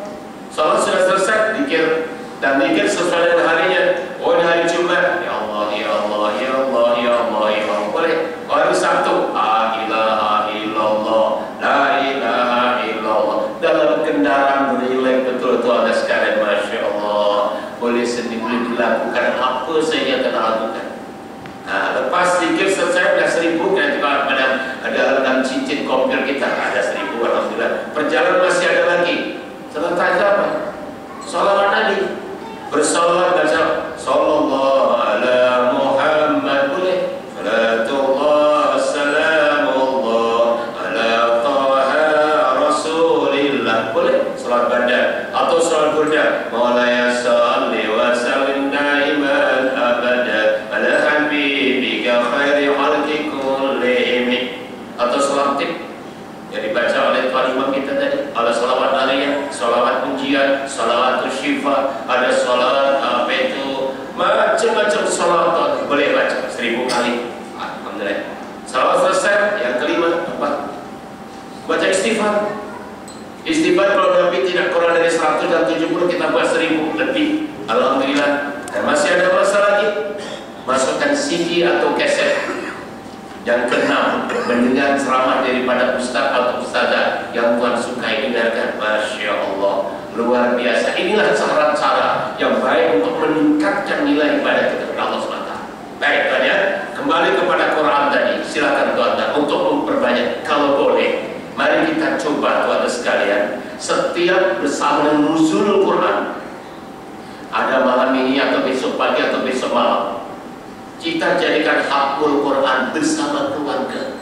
Speaker 1: Salat sudah selesai, zikir, dan zikir sesuai dengan harinya. Oh, ini hari Jumat, ya Allah, ya Allah, ya Allah, ya Allah, ya Allah. Boleh. Oh, hari Sabtu, la ilaha illallah, la ilaha illallah. Dalam kendaraan berilek betul Tuhan sekalian, masya Allah. Boleh sendiri, boleh dilakukan apa saja kita lakukan. Nah, lepas zikir selesai sudah 1000, kan juga ada dalam cincin komputer kita ada 1000, alhamdulillah. Perjalanan masih ada lagi. Selesai apa? Salawat Nabi. Bersalawat baca sallallahu ala Muhammad, boleh. Salatullah salamullah ala Taha Rasulillah, boleh. Salat badan atau salat burda. Maulaya salli wa sallim daiman abada ala habibika khairi khalqi kullihim, atau salat tip yang dibaca oleh tuan imam kita tadi. Ada salawat aliyah, salawat pujian, salawat syifa, ada salawat apa itu, macam-macam salawat boleh baca 1000 kali. Alhamdulillah. Salawat selesai, yang kelima apa? Baca istighfar. Istighfar kalau Nabi tidak kurang dari 170, kita buat 1000 lebih. Alhamdulillah. Dan masih ada masa lagi, masukkan CD atau kaset. Yang keenam, mendengar ceramah daripada ustaz atau ustazah yang Tuhan sukai dengarkan. Masya Allah, luar biasa. Inilah cara-cara yang baik untuk meningkatkan nilai ibadah kita kepada Allah SWT. Baik Tuhan ya, kembali kepada Quran tadi. Silakan Tuhan untuk memperbanyak kalau boleh. Mari kita coba Tuhan sekalian, setiap bersama dengan nuzulul Quran, ada malam ini atau besok pagi atau besok malam, kita jadikan hafal Quran bersama keluarga.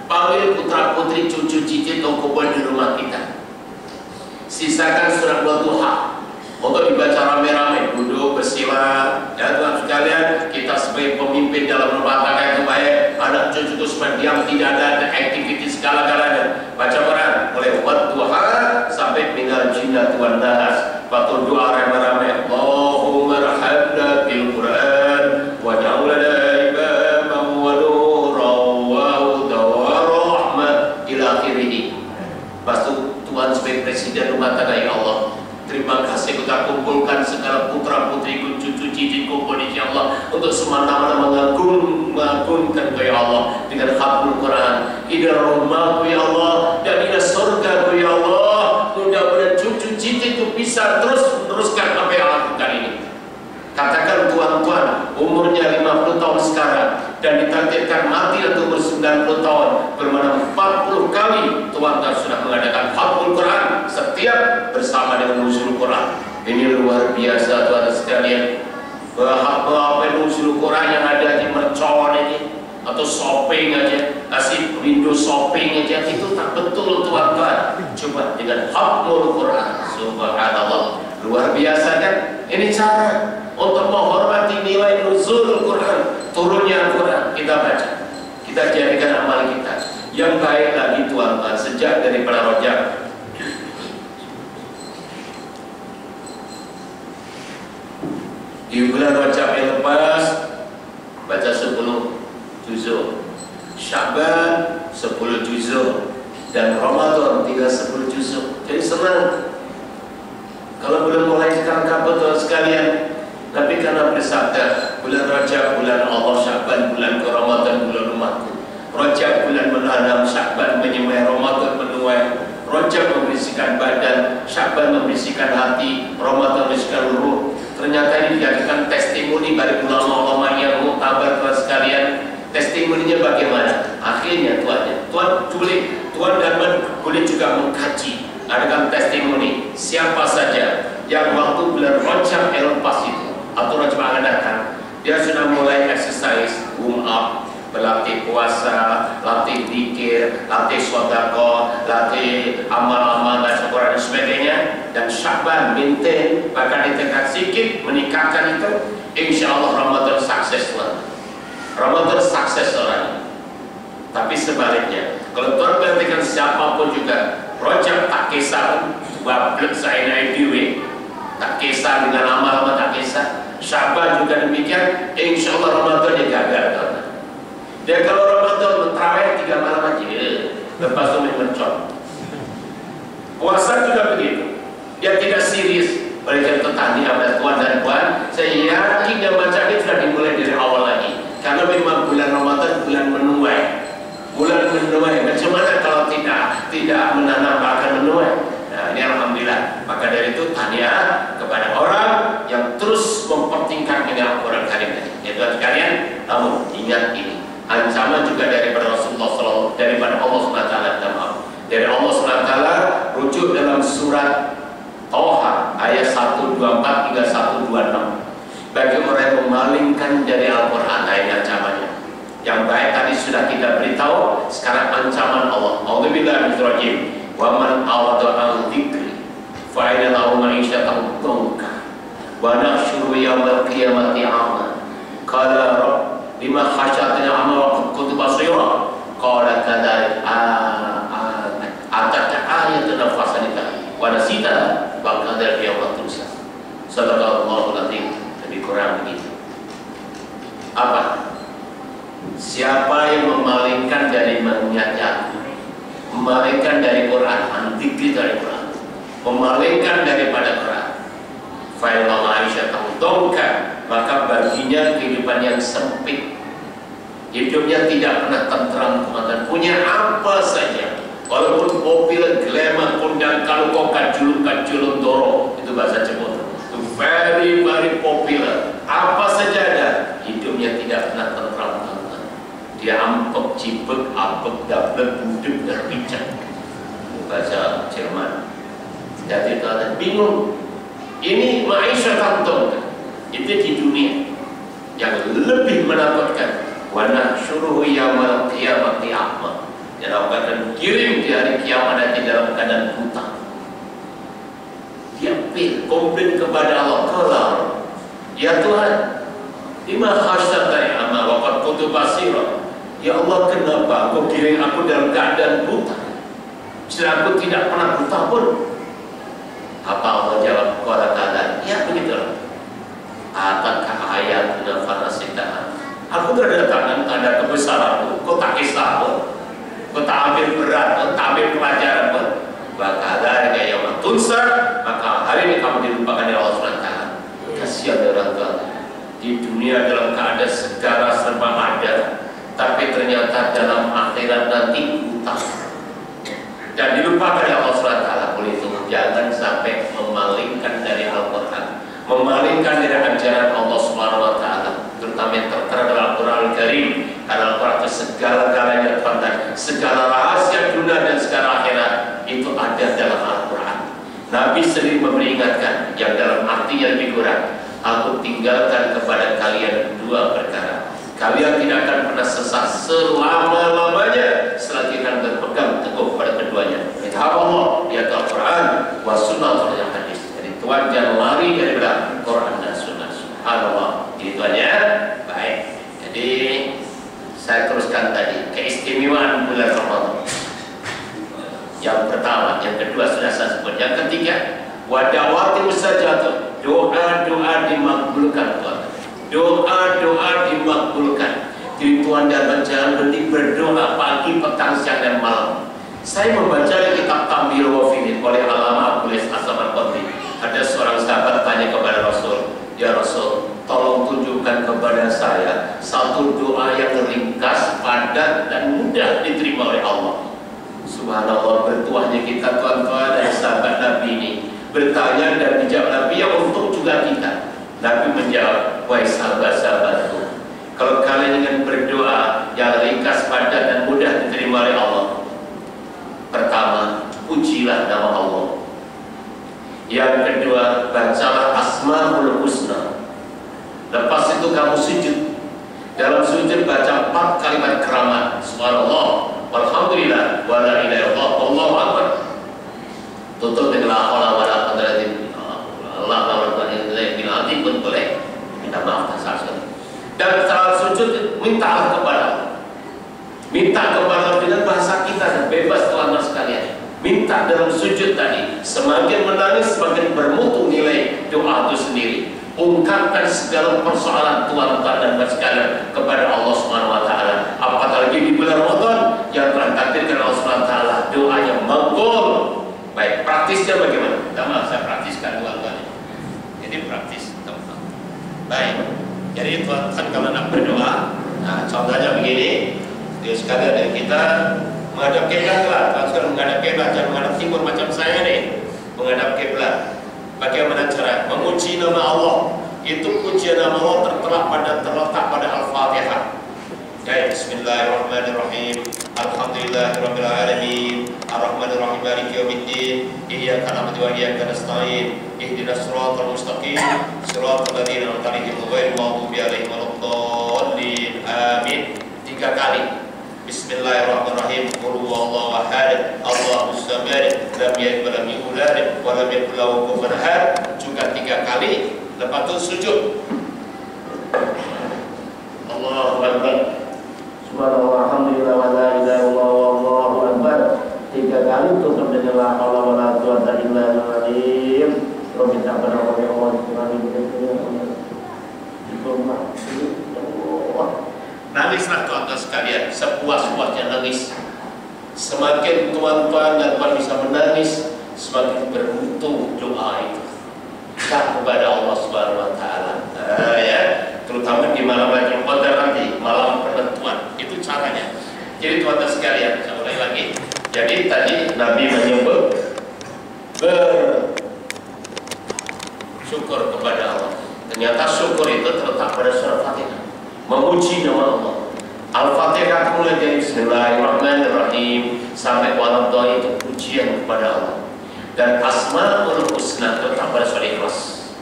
Speaker 1: Panggil putra putri, cucu cicit, tongkobon di rumah kita. Sisakan surat Duha untuk dibaca rame-rame, duduk bersila. Dan Tuhan sekalian, kita sebagai pemimpin dalam rumah tangga yang baik, anak cucu itu supaya diam, tidak ada aktivitas segala-galanya. Baca Quran mulai Duha sampai minal jinnati wan nas. Waktu doa rame-rame, Allahumma rahmna bil Quran waj'alna imaman wa nuran wa hudan wa rahmah ila akhirih. Pastu Tuhan sebagai presiden rumah tangga, ya Allah, terima kasih kita kumpulkan segala putra putriku, cucu cicit kumpul insya Allah untuk semata-mata mengagungkan ya Allah dengan hafal Quran. Ida rumahku ya Allah dan ida surgaku ya Allah. Mudah-mudahan cucu cicit itu bisa teruskan apa yang lakukan ini. Katakan tuan-tuan umurnya 50 tahun sekarang dan ditakdirkan mati atau umur 90 tahun, bermana 40 kali tuan-tuan sudah mengadakan hafal Quran setiap bersama dengan nuzul Quran. Ini luar biasa tuan sekalian. Bahwa nuzul Quran yang ada di mercon ini atau shopping aja, kasih window shopping aja, itu tak betul tuan-tuan. Coba dengan hakmul Quran, subhanallah, luar biasa kan? Ini cara untuk menghormati nilai nuzul Quran, turunnya Quran. Kita baca, kita jadikan amal kita yang baik lagi tuan-tuan sejak daripada Rajab. Di bulan Rajab yang lepas baca 10 juzuk, Syaban 10 juzuk, dan Ramadan tinggal 10 juzuk. Jadi senang. Kalau belum mulai sekarang kapan sekalian, tapi karena bersabda bulan Rajab bulan Allah, Syaban bulan ke Ramadan bulan umatku. Rajab bulan menanam, Syaban menyemai, Ramadan menuai. Rajab membersihkan badan, Syaban membersihkan hati, Ramadan membersihkan ruh. Ternyata ini dijadikan testimoni bagi ulama-ulama yang muktabar sekalian. Testimoninya bagaimana? Akhirnya Tuhan boleh juga mengkaji. Adakan testimoni siapa saja yang waktu bulan Rajab yang lepas itu atau Rajab akan datang, dia sudah mulai exercise, warm up, berlatih puasa, latih zikir, latih sedekah, latih amal-amal baca Quran dan sebagainya. Dan Syaban maintain, bahkan ditingkat sedikit meningkatkan itu, insya Allah Ramadan sukses Tuhan. Ramadan sukses orang. Tapi sebaliknya, kalau Tuhan perhatikan siapapun juga, Rajab tak kisah, bablek saya naik diwe, tak kisah dengan amal tak kisah. Syaban juga demikian, insya Allah Ramadan dia gagal Tuhan. Dia kalau Ramadan terawih 3 malam aja, lepas itu mencon. Puasa juga begitu. Dia tidak serius. Oleh karena itu tadi ada tuan dan puan, saya yakin dia baca ini sudah dimulai dari awal lagi. Karena memang bulan Ramadan bulan menuai. Bulan menuai. Macam mana kalau tidak menanam akan menuai? Nah, ini alhamdulillah. Maka dari itu tanya kepada orang yang terus mempertingkatkan Al-Quran Karim. Ya Tuhan sekalian, namun ingat ini. Ancaman juga daripada Rasulullah SAW, daripada Allah SWT, dari Allah SWT rujuk dalam surat Toha ayat 124 hingga 126. Bagi orang yang memalingkan dari Al-Quran, ayat ancamannya. Yang baik tadi sudah kita beritahu, sekarang ancaman Allah. A'udzubillahi minasyaitonir rajim. Wa man a'rada 'an dzikri fa inna lahu ma'isyatan dhanka wa nahsyuru yaumal qiyamati 'ama. Qala rabb lima khasyatna 'ama wa kuntu basira. Qala kadzalik ataka ayatun fasalika wa nasita wa qadar yaumul tunsa. Sadaqallahul azim. Lebih kurang begitu. Apa? Siapa yang memalingkan dari mengingat, memalingkan dari Quran, antikri dari Quran, memalingkan daripada Quran, fa'inna ma'isyatahu dhanka, maka baginya kehidupan yang sempit. Hidupnya tidak pernah tentram dan punya apa saja. Walaupun popular, glamour, kondang, kalau kau kajulun doro, itu bahasa Jepun. Itu very popular. Apa saja ada, hidupnya tidak pernah tentram. Dia ampek, cipek, apek, dablek, budek, dan bijak. Bahasa Jerman. Jadi kalian bingung. Ini ma'isyatan dhanka. Itu di dunia yang lebih menakutkan. Wa nahsyuruhu yaumal qiyamati a'ma. Dalam keadaan kirim di hari kiamat nanti dalam keadaan buta. Dia komplain kepada Allah, kalau ya Tuhan, lima khasyatani ama wa qad kuntu basira. Ya Allah, kenapa Engkau kirim aku dalam keadaan buta? Sedang aku tidak pernah buta pun. Apa Allah jawab? Qala ta'ala, ya begitulah. Ataka ayatuna fanasitaha. Aku terdatangkan tanda kebesaranku, kau tak kisah pun, kau tak ambil berat, kau tak ambil pelajaran pun. Maka dari yaumul tunsa, maka hari ini kamu dilupakan oleh Allah SWT. Kasihan orang tua. Di dunia dalam keadaan segala serba ada, tapi ternyata dalam akhirat nanti utang dan dilupakan oleh Allah SWT. Oleh itu jangan sampai memalingkan dari Al-Quran, memalingkan dari ajaran Allah SWT, terutama yang tertera dalam Al-Quran Al-Karim. Karena Al-Quran itu segala-galanya tentang segala rahasia dunia dan segala akhirat itu ada dalam Al-Quran. Nabi sering memperingatkan yang dalam arti yang lebih kurang. aku tinggalkan kepada kalian dua perkara. Kalian tidak akan pernah sesat selama-lamanya selagi kalian berpegang teguh pada keduanya. Kitab Allah, yaitu Al-Quran, wa sunnah dan hadis. Jadi Tuhan jangan lari dari Quran dan sunnah. Subhanallah. Jadi tuannya baik. Jadi saya teruskan tadi keistimewaan bulan Ramadan. Yang pertama, yang kedua sudah saya sebut. Yang ketiga, wadawati mustajabah. Doa-doa dimakbulkan Tuhan. Doa-doa dimakbulkan. Jadi Tuhan jangan berhenti berdoa pagi, petang, siang dan malam. Saya membaca kitab Tambil Wafidin oleh Alama Abulis Asam Al-Qadri. Ada seorang sahabat tanya kepada Rasul, ya Rasul, tolong tunjukkan kepada saya satu doa yang ringkas, padat dan mudah diterima oleh Allah. Subhanallah, bertuahnya kita tuan-tuan dan sahabat Nabi ini bertanya dan dijawab Nabi yang untung juga kita. Nabi menjawab, wahai sahabat-sahabatku, kalau kalian ingin berdoa yang ringkas, padat dan mudah diterima oleh Allah, pertama, pujilah nama Allah. Yang kedua, bacalah Asmaul Husna. Lepas itu kamu sujud. Dalam sujud baca 4 kalimat keramat. Subhanallah, walhamdulillah, wa la ilaha illallah, Allahu akbar. Tutup dengan la haula wala quwwata illa billah pun boleh. Minta maaf tak salah. Dan saat sujud mintalah kepada Allah. Minta kepada Allah dengan bahasa kita, bebas tuan-tuan sekalian. Minta dalam sujud tadi, semakin menangis semakin bermutu nilai doa itu sendiri. Ungkapkan segala persoalan tuan-tuan dan sekalian kepada Allah Subhanahu wa taala. Apalagi di bulan Ramadan yang telah takdirkan Allah Subhanahu wa taala, doa yang makbul. Baik, praktisnya bagaimana? Pertama saya praktiskan tuan-tuan. Jadi praktis, teman-teman. Baik. Jadi tuan-tuan kalau nak berdoa, nah contohnya begini. Dia sekalian kita menghadap kiblat lah. Kalau sekarang menghadap kiblat, jangan menghadap timur macam saya nih. Menghadap kiblat. Bagaimana cara memuji nama Allah? Itu pujian nama Allah terletak pada Al-Fatihah. Ya, Bismillahirrahmanirrahim. Alhamdulillahirabbil alamin. Arrahmanirrahim. Maliki yaumiddin. Iyyaka na'budu wa iyyaka nasta'in. Ihdinas siratal mustaqim. Siratal ladzina an'amta 'alaihim ghairil maghdubi 'alaihim waladdallin. Amin. 3 kali. Bismillahirrahmanirrahim. Qul huwallahu ahad, Allahus samad, lam yalid wa lam yulad wa lam yakul lahu kufuwan ahad. Juga 3 kali. Lepas itu sujud. Allahu akbar. Subhanallah, alhamdulillah, wa la ilaha illallah, wallahu akbar. 3 kali tutup dengan la haula wala quwwata illa billah. Terus minta kepada Allah nangislah tuan-tuan sekalian, sepuas-puasnya nangis. Semakin tuan-tuan dan tuan bisa menangis, semakin bermutu doa itu kepada Allah Subhanahu wa taala. Ya, terutama di malam Lailatul Qadar nanti, malam penentuan. Itu caranya. Jadi tuan-tuan sekalian, saya ulangi lagi. Jadi tadi Nabi menyebut bersyukur kepada Allah. Ternyata syukur itu terletak pada surah Fatihah. Memuji nama Allah. Al-Fatihah mulai dari Bismillahirrahmanirrahim sampai waladhdallin itu pujian kepada Allah. Dan Asmaul Husna terletak pada surah Ikhlas.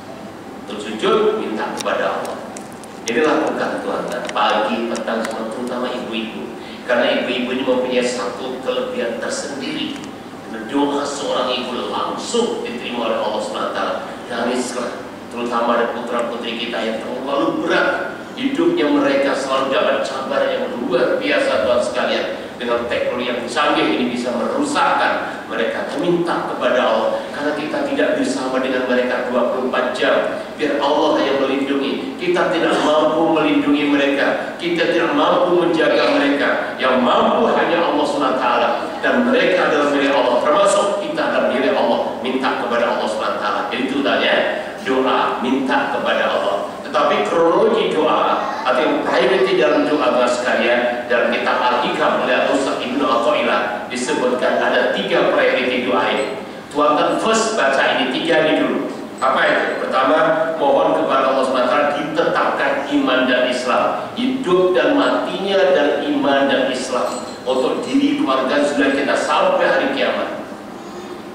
Speaker 1: Untuk sujud minta kepada Allah. Jadi lakukan tuan-tuan pagi, petang, semua, terutama ibu-ibu. Karena ibu-ibu ini mempunyai satu kelebihan tersendiri. Doa seorang ibu langsung diterima oleh Allah SWT. Nangislah, terutama ada putra-putri kita yang terlalu berat. Hidupnya mereka selalu dapat cabaran yang luar biasa tuan sekalian. Dengan teknologi yang canggih ini bisa merusakkan mereka. Meminta kepada Allah, karena kita tidak bersama dengan mereka 24 jam. Biar Allah yang melindungi. Kita tidak mampu melindungi mereka. Kita tidak mampu menjaga mereka. Yang mampu hanya Allah SWT. Dan mereka adalah milik Allah. Termasuk kita adalah milik Allah. Minta kepada Allah SWT. Jadi itu tanya doa, minta kepada Allah. Tetapi kronologi doa atau yang priority dalam doa sekalian dalam kitab Al-Hikam oleh Ustaz Ibnu Athaillah disebutkan ada 3 priority doa ini. Tuan-tuan first baca ini 3 ini dulu. Apa itu? Pertama, mohon kepada Allah SWT ditetapkan iman dan Islam, hidup dan matinya dan iman dan Islam untuk diri keluarga sudah kita sampai hari kiamat.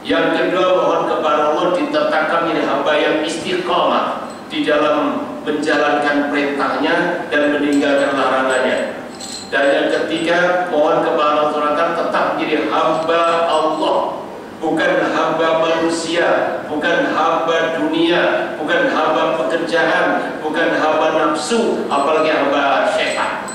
Speaker 1: Yang kedua, mohon kepada Allah ditetapkan menjadi hamba yang istiqamah,
Speaker 2: di dalam menjalankan perintahnya dan meninggalkan larangannya. Dan yang ketiga, mohon kepada Allah SWT tetap menjadi hamba Allah, bukan hamba manusia, bukan hamba dunia, bukan hamba pekerjaan, bukan hamba nafsu, apalagi hamba syaitan.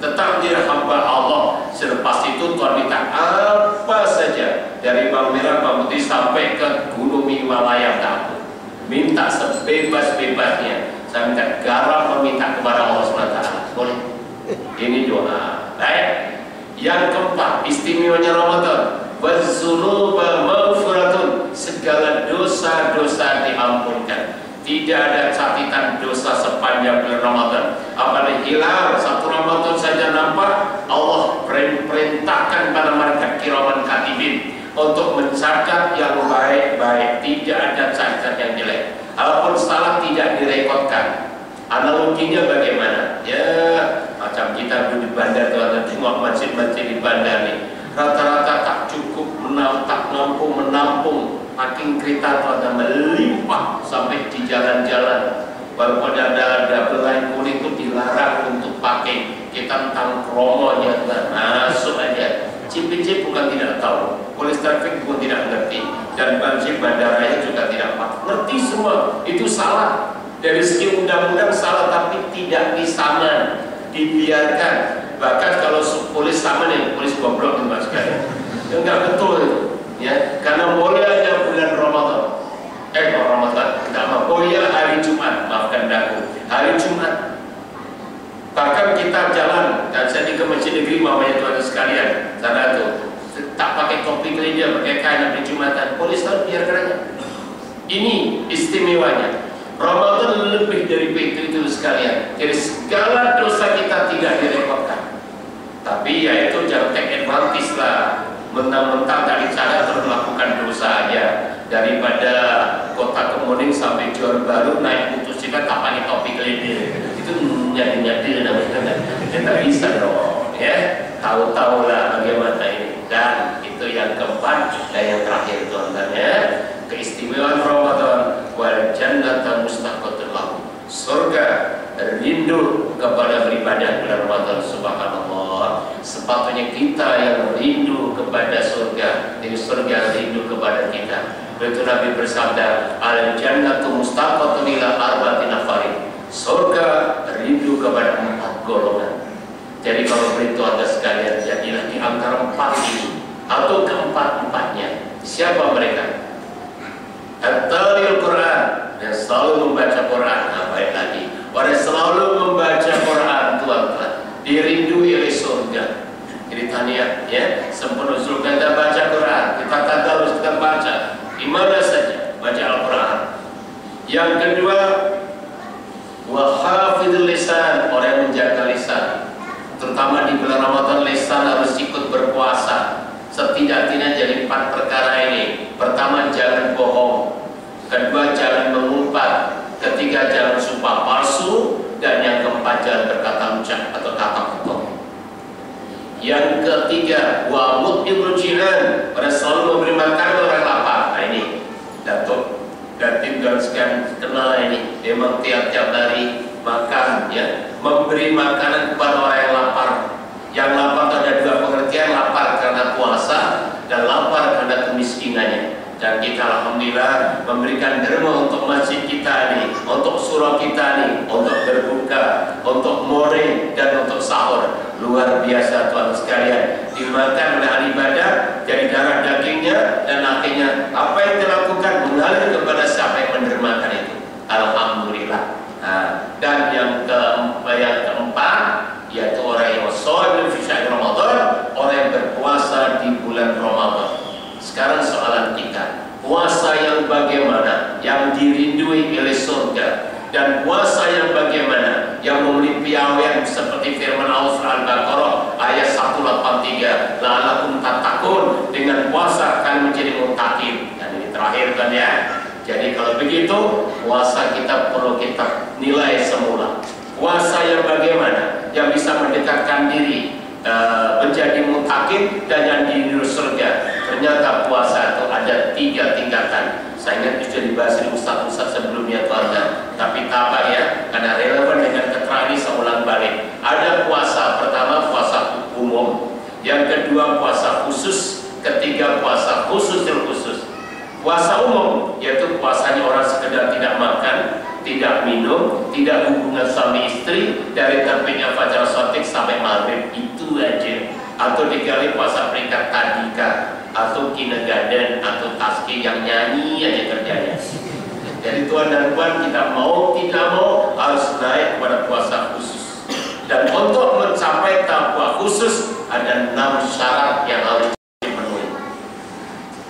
Speaker 2: Tetap menjadi hamba Allah. Selepas itu Tuhan minta apa saja, dari bawang merah, bawang putih sampai ke gunung Himalaya kamu, minta sebebas-bebasnya. Saya minta garam, meminta kepada Allah SWT. Boleh? Ini doa. Baik. Yang keempat, istimewanya Ramadan, waz-dzunuba maghfiratun, segala dosa-dosa diampunkan. Tidak ada catatan dosa sepanjang bulan Ramadan. Apalagi hilal satu Ramadan saja nampak, Allah perintahkan pada malaikat kiraman katibin untuk mencatat yang baik-baik, tidak ada catatan yang jelek. Walaupun salah tidak direkodkan. Analoginya bagaimana? Ya, macam kita di bandar, tuan-tuan, tengok masjid-masjid di bandar nih, rata-rata tak cukup tak mampu menampung parking kereta, tuan-tuan, melimpah sampai di jalan-jalan. Walaupun ada belai kuning itu dilarang untuk pakai, kita tentang kromonya, masuk aja. Cip-cip bukan tidak tahu, polis trafik pun tidak ngerti, dan banjir bandaranya juga tidak ngerti semua. Itu salah. Dari segi undang-undang salah, tapi tidak disaman, dibiarkan. Bahkan kalau polis sama nih, polis goblok mas sekali, enggak betul itu, ya. Karena mulianya bulan Ramadan, Ramadan, nama mulia hari Jumat, maafkan aku, hari Jumat. Bahkan kita jalan, dan saya di ke masjid negeri, mamanya tuan sekalian, sana tuh tak pakai topi gereja, pakai kain hari Jumatan, polis tahu, biarkan aja. Ini istimewanya. Ramadan lebih dari itu sekalian. Jadi segala dosa kita tidak direkodkan. Tapi ya itu jangan take advantage lah, mentang-mentang dari cara terus melakukan dosa aja. Daripada Kota Kemuning sampai Johor Baru naik motosikleta tak pakai topi keledai, itu nyadi-nyadi namanya. Tidak bisa dong, ya. Tahu-tahu lah bagaimana ini. Dan itu yang keempat dan yang terakhir, teman-teman, ya. Keistimewaan Ramadan, wal jannata mustaqatul lahu, surga rindu kepada beribadah bulan Ramadan. Subhanallah, sepatutnya kita yang rindu kepada surga, jadi surga rindu kepada kita. Begitu Nabi bersabda, al jannatu mustaqatul ila arba'ati nafarin, surga rindu kepada 4 golongan. Jadi kalau begitu ada sekalian, jadilah di antara 4 ini atau keempat-empatnya. Siapa mereka? At-talil Quran, yang selalu membaca Quran. Nah, baik lagi, orang selalu membaca Quran, tuan-tuan, dirindui oleh surga. Jadi tanya, ya, sempurna surga kita baca Quran, kita tadarus, kita baca di mana saja, baca Al-Quran. Yang kedua, wa hafidhul lisan, orang yang menjaga lisan. Terutama di bulan Ramadan, lisan harus ikut berpuasa. Setidak-tidaknya jadi 4 perkara ini. Pertama, jangan bohong. Kedua, jangan mengumpat. Ketiga, jangan sumpah palsu. Dan yang keempat, jangan berkata ucap atau kata kotor. Yang ketiga, wa mut'imul jiran, orang selalu memberi makan orang lapar. Nah ini Datuk dan tim dan sekian kenal ini, memang tiap-tiap hari makan, ya, memberi makanan kepada orang yang lapar. Yang lapar ada 2 pengertian, lapar karena puasa dan lapar karena kemiskinannya. Dan kita alhamdulillah memberikan derma untuk masjid kita ini, untuk surau kita ini, untuk berbuka, untuk more dan untuk sahur. Luar biasa tuan sekalian, dimakan oleh ahli ibadah, jadi darah dagingnya dan akhirnya apa yang dilakukan mengalir kepada siapa yang mendermakan itu. Alhamdulillah. Nah, dan yang keempat, yaitu orang yang shaim fi syahr Ramadan, orang yang berpuasa di bulan Ramadan. Sekarang soalan kita, puasa yang bagaimana yang dirindui oleh surga, dan puasa yang bagaimana yang memenuhi piawaian seperti firman Allah surah Al-Baqarah ayat 183, la'allakum tattaqun, dengan puasa akan menjadi muttaqin. Dan ini terakhir kan ya. Jadi kalau begitu, puasa kita perlu kita nilai semula. Puasa yang bagaimana yang bisa mendekatkan diri menjadi muttaqin dan yang di surga. Ternyata puasa itu ada ada 3 tingkatan. Saya ingat sudah dibahas di Ustaz-Ustaz sebelumnya Tuan. Tapi tabah ya, karena relevan dengan keterangan ini saya ulang balik. Ada puasa pertama, puasa umum. Yang kedua puasa khusus. Ketiga puasa khusus. Puasa umum yaitu puasanya orang sekedar tidak makan, tidak minum, tidak hubungan suami istri dari terbitnya fajar shadiq sampai maghrib, itu aja. Atau dikali puasa peringkat tadika, atau kindergarten, atau taski yang nyanyi aja kerjanya. Jadi tuan dan puan, kita mau tidak mau harus naik kepada puasa khusus. Dan untuk mencapai takwa khusus ada 6 syarat yang harus dipenuhi.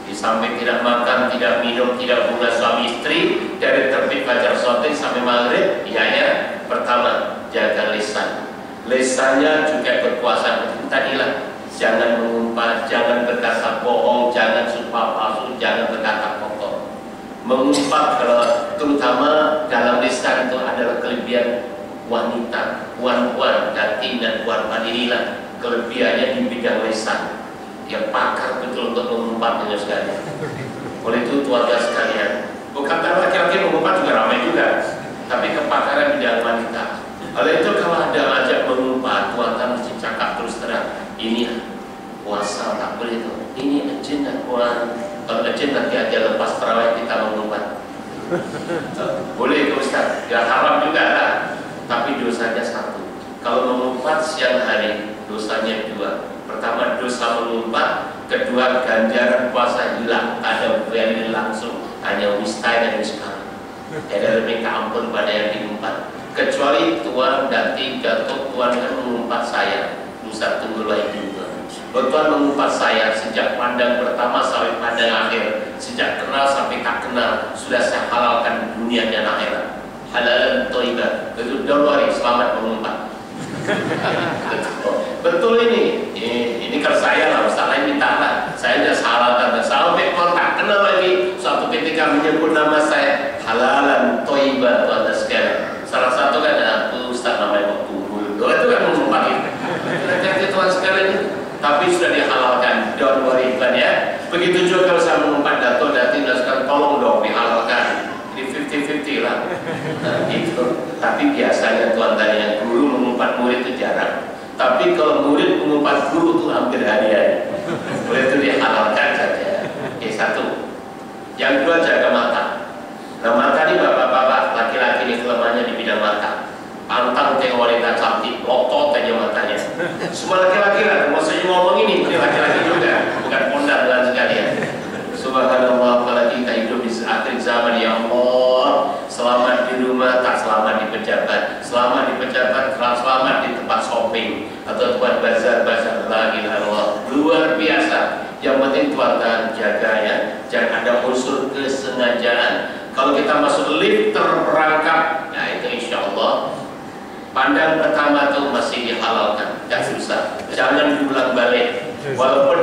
Speaker 2: Di samping tidak makan, tidak minum, tidak hubungan suami istri dari terbit fajar shadiq sampai maghrib, ya. Pertama, jaga lisan. Lisannya juga berpuasa. Tadilah, jangan mengumpat, jangan berkata bohong, jangan sumpah palsu, jangan berkata kotor. Mengumpat kalau terutama dalam lisan itu adalah kelebihan wanita, puan-puan, datin dan puan inilah kelebihannya di bidang lisan. Dia pakar betul untuk mengumpat dengan sekalian. Oleh itu keluarga sekalian, bukan karena laki-laki mengumpat juga ramai juga, tapi kepakaran bidang wanita. Oleh itu kalau ada ngajak mengumpat, tuan mesti cakap terus terang. Ini puasa tak boleh itu. Ini agenda puan. Kalau agenda nanti aja lepas terawih kita mengumpat. Boleh ke Ustaz? Ya haram juga lah. Tapi dosanya 1. Kalau mengumpat siang hari, dosanya 2. Pertama dosa mengumpat, kedua ganjaran puasa hilang. Ada value langsung, hanya wistai dan wiskal. Ada lebih keampun pada yang diumpat. Kecuali tuan dan jatuh tuan kan mengumpat saya. Ustaz tunggu lagi tuan. Tuan mengumpat saya sejak pandang pertama sampai pandang akhir, sejak kenal sampai tak kenal, sudah saya halalkan dunia dan akhirat. Halalan thayyibah. Itu doa selamat mengumpat. Betul ini. Ini kalau saya lah, Ustaz lain minta lah. Saya sudah halalkan sampai kalau tak kenal lagi. Suatu ketika menyebut nama saya halalan thayyibah tuan dan sekalian. Salah satu kan aku Ustaz namanya Pak Tunggul. Itu kan mengumpat itu. Jadi tuan sekalian itu. Tapi sudah dihalalkan, don't worry kan ya. Begitu juga kalau saya mengumpat dato dan sekarang tolong dong dihalalkan. Jadi 50-50 lah. Nah, gitu. Tapi biasanya tuan tadi yang guru mengumpat murid itu jarang. Tapi kalau murid mengumpat guru itu hampir hari-hari. Oleh itu dihalalkan saja. Oke, 1. Yang kedua jaga mata. Nah mata ini bapak-bapak laki-laki ini kelemahannya di bidang mata. Pantang tengok wanita cantik, lotot aja matanya. Semua laki-laki lah, maksudnya ngomong ini laki-laki juga, bukan pondar dan sekalian. Subhanallah, apalagi kita hidup di akhir zaman, ya Allah. Selamat di rumah, tak selamat di pejabat. Selamat di pejabat, selamat di tempat shopping atau tempat bazar-bazar lagi. Allah luar biasa. Yang penting tuan jaga ya, jangan ada unsur kesengajaan. Kalau kita masuk lift terperangkap, nah itu insya Allah pandang pertama itu masih dihalalkan, tidak susah. Jangan diulang balik. Walaupun